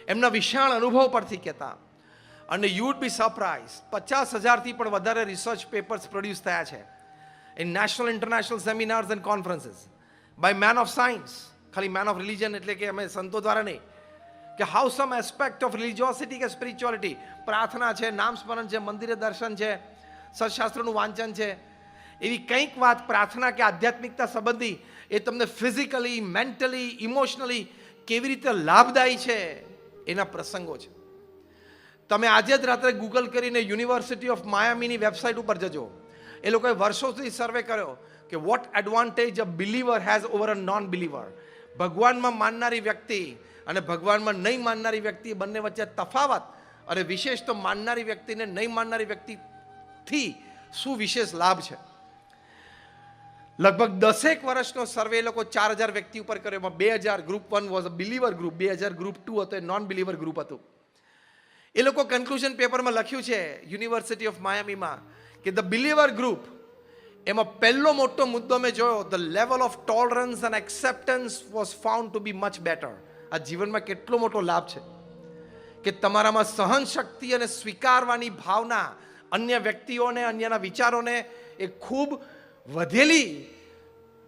એમના વિશાળ અનુભવ પરથી કહેતા. અને યુ વુડ બી સરપ્રાઇઝ, 50,000થી પણ વધારે રિસર્ચ પેપર્સ પ્રોડ્યુસ થયા છે in national international seminars and conferences by men of science. ખાલી મેન ઓફ રિલિજન એટલે કે અમે સંતો દ્વારા નહીં, કે how some aspect of religiosity કે સ્પિરિચ્યુઆલિટી, પ્રાર્થના છે, નામ સ્મરણ છે, મંદિરે દર્શન છે, સત્શાસ્ત્રનું વાંચન છે, એવી કંઈક વાત પ્રાર્થના કે આધ્યાત્મિકતા સંબંધી એ તમને ફિઝિકલી, મેન્ટલી, ઇમોશનલી કેવી રીતે લાભદાયી છે એના પ્રસંગો છે. તમે આજે જ રાત્રે ગૂગલ કરીને યુનિવર્સિટી ઓફ માયામીની વેબસાઇટ ઉપર જજો. એ લોકોએ વર્ષો સુધી સર્વે કર્યો કે what advantage a believer has over a non believer. ભગવાનમાં માનનારી વ્યક્તિ અને ભગવાનમાં નહીં માનનારી વ્યક્તિ બંને વચ્ચે તફાવત, અને વિશેષ તો માનનારી વ્યક્તિને નહીં માનનારી વ્યક્તિથી શું વિશેષ લાભ છે. લગભગ 10 વર્ષનો સર્વે એ લોકો 4,000 વ્યક્તિ ઉપર કર્યો. એમાં 2,000 group 1 was a believer group, 2,000 group 2 હતો, એ નોન બિલીવર ગ્રુપ હતું. એ લોકો કન્ક્લુઝન પેપરમાં લખ્યું છે યુનિવર્સિટી ઓફ માયામીમાં કે ધ બિલીવર ગ્રુપ, એમાં પહેલો મોટો મુદ્દો મેં જોયો, the level of tolerance and acceptance was found to be much better. આ જીવનમાં કેટલો મોટો લાભ છે કે તમારામાં સહન શક્તિ અને સ્વીકારવાની ભાવના અન્ય વ્યક્તિઓને, અન્યના વિચારોને એ ખૂબ વધેલી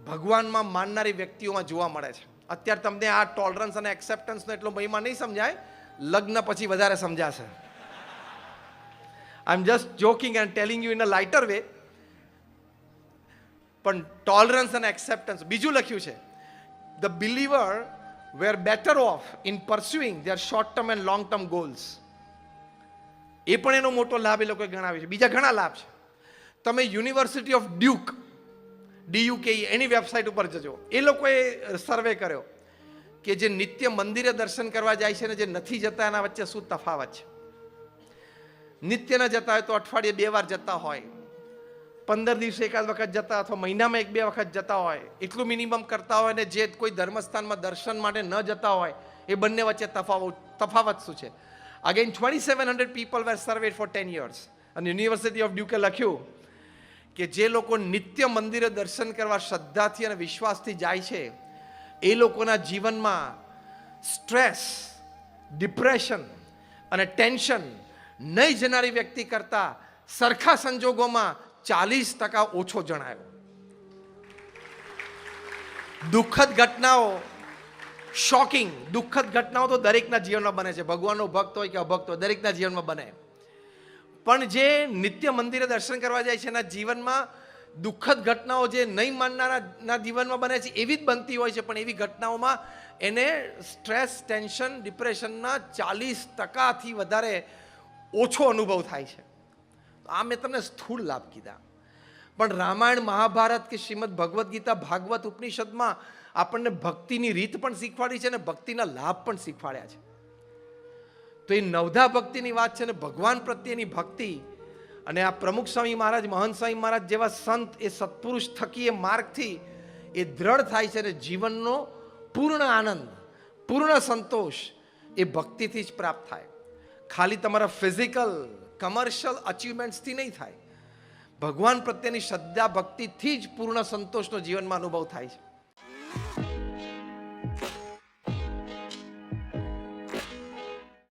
ભગવાનમાં માનનારી વ્યક્તિઓમાં જોવા મળે છે. અત્યારે તમને આ ટોલરન્સ અને એક્સેપ્ટન્સનો એટલો મહિમા નહીં સમજાય, લગ્ન પછી વધારે સમજાશે. I am just joking and telling you in a lighter way. પણ ટોલરન્સ અને એક્સેપ્ટન્સ. બીજું લખ્યું છે the believer were better off in pursuing their short term and long term goals. એ પણ એનો મોટો લાભ એ લોકોએ ગણાવ્યો છે. બીજા ઘણા લાભ છે. તમે university of Duke, DUKE, any website ઉપર જજો. એ લોકોએ સર્વે કર્યો કે જે નિત્ય મંદિરે દર્શન કરવા જાય છે ને જે નથી જતા એના વચ્ચે શું તફાવત છે. નિત્ય ન જતા હોય તો અઠવાડિયે 2 વાર જતા હોય, 15 દિવસે એકાદ વખત જતા, અથવા મહિનામાં 1-2 વખત જતા હોય, એટલું મિનિમમ કરતા હોય, ને જે કોઈ ધર્મસ્થાનમાં દર્શન માટે ન જતા હોય, એ બંને વચ્ચે તફાવત શું છે. Again 2,700 people were surveyed for 10 years. અને યુનિવર્સિટી ઓફ ડ્યુકે લખ્યું કે જે લોકો નિત્ય મંદિરે દર્શન કરવા શ્રદ્ધાથી અને વિશ્વાસથી જાય છે એ લોકોના જીવનમાં સ્ટ્રેસ, ડિપ્રેશન અને ટેન્શન નહીં જનારી વ્યક્તિ કરતાં સરખા સંજોગોમાં 40% ઓછો જણાયો. દુઃખદ ઘટનાઓ શોકિંગ દુઃખદ ઘટનાઓ તો દરેકના જીવનમાં બને છે, ભગવાનનો ભક્ત હોય કે અભક્ત હોય દરેકના જીવનમાં બને. પણ જે નિત્ય મંદિરે દર્શન કરવા જાય છે એના જીવનમાં દુઃખદ ઘટનાઓ જે નહીં માનનારના જીવનમાં બને છે એવી જ બનતી હોય છે, પણ એવી ઘટનાઓમાં એને સ્ટ્રેસ, ટેન્શન, ડિપ્રેશનના 40% વધારે ઓછો અનુભવ થાય છે. આ મેં તમને સ્થૂળ લાભ કીધા, પણ રામાયણ, મહાભારત કે શ્રીમદ ભગવદ્ ગીતા, ભાગવત, ઉપનિષદમાં આપણને ભક્તિની રીત પણ શીખવાડી છે અને ભક્તિના લાભ પણ શીખવાડ્યા છે. તો એ નવધા ભક્તિની વાત છે ને ભગવાન પ્રત્યેની ભક્તિ, અને આ પ્રમુખ સ્વામી મહારાજ, મહંત સ્વામી મહારાજ જેવા સંત, એ સત્પુરુષ થકી એ માર્ગથી એ દ્રઢ થાય છે અને જીવનનો પૂર્ણ આનંદ, પૂર્ણ સંતોષ એ ભક્તિથી જ પ્રાપ્ત થાય. ખાલી તમારા ફિઝિકલ કમર્શિયલ અચીવમેન્ટ્સથી નહીં થાય, ભગવાન પ્રત્યેની શ્રદ્ધા ભક્તિથી જ પૂર્ણ સંતોષનો જીવનમાં અનુભવ થાય છે.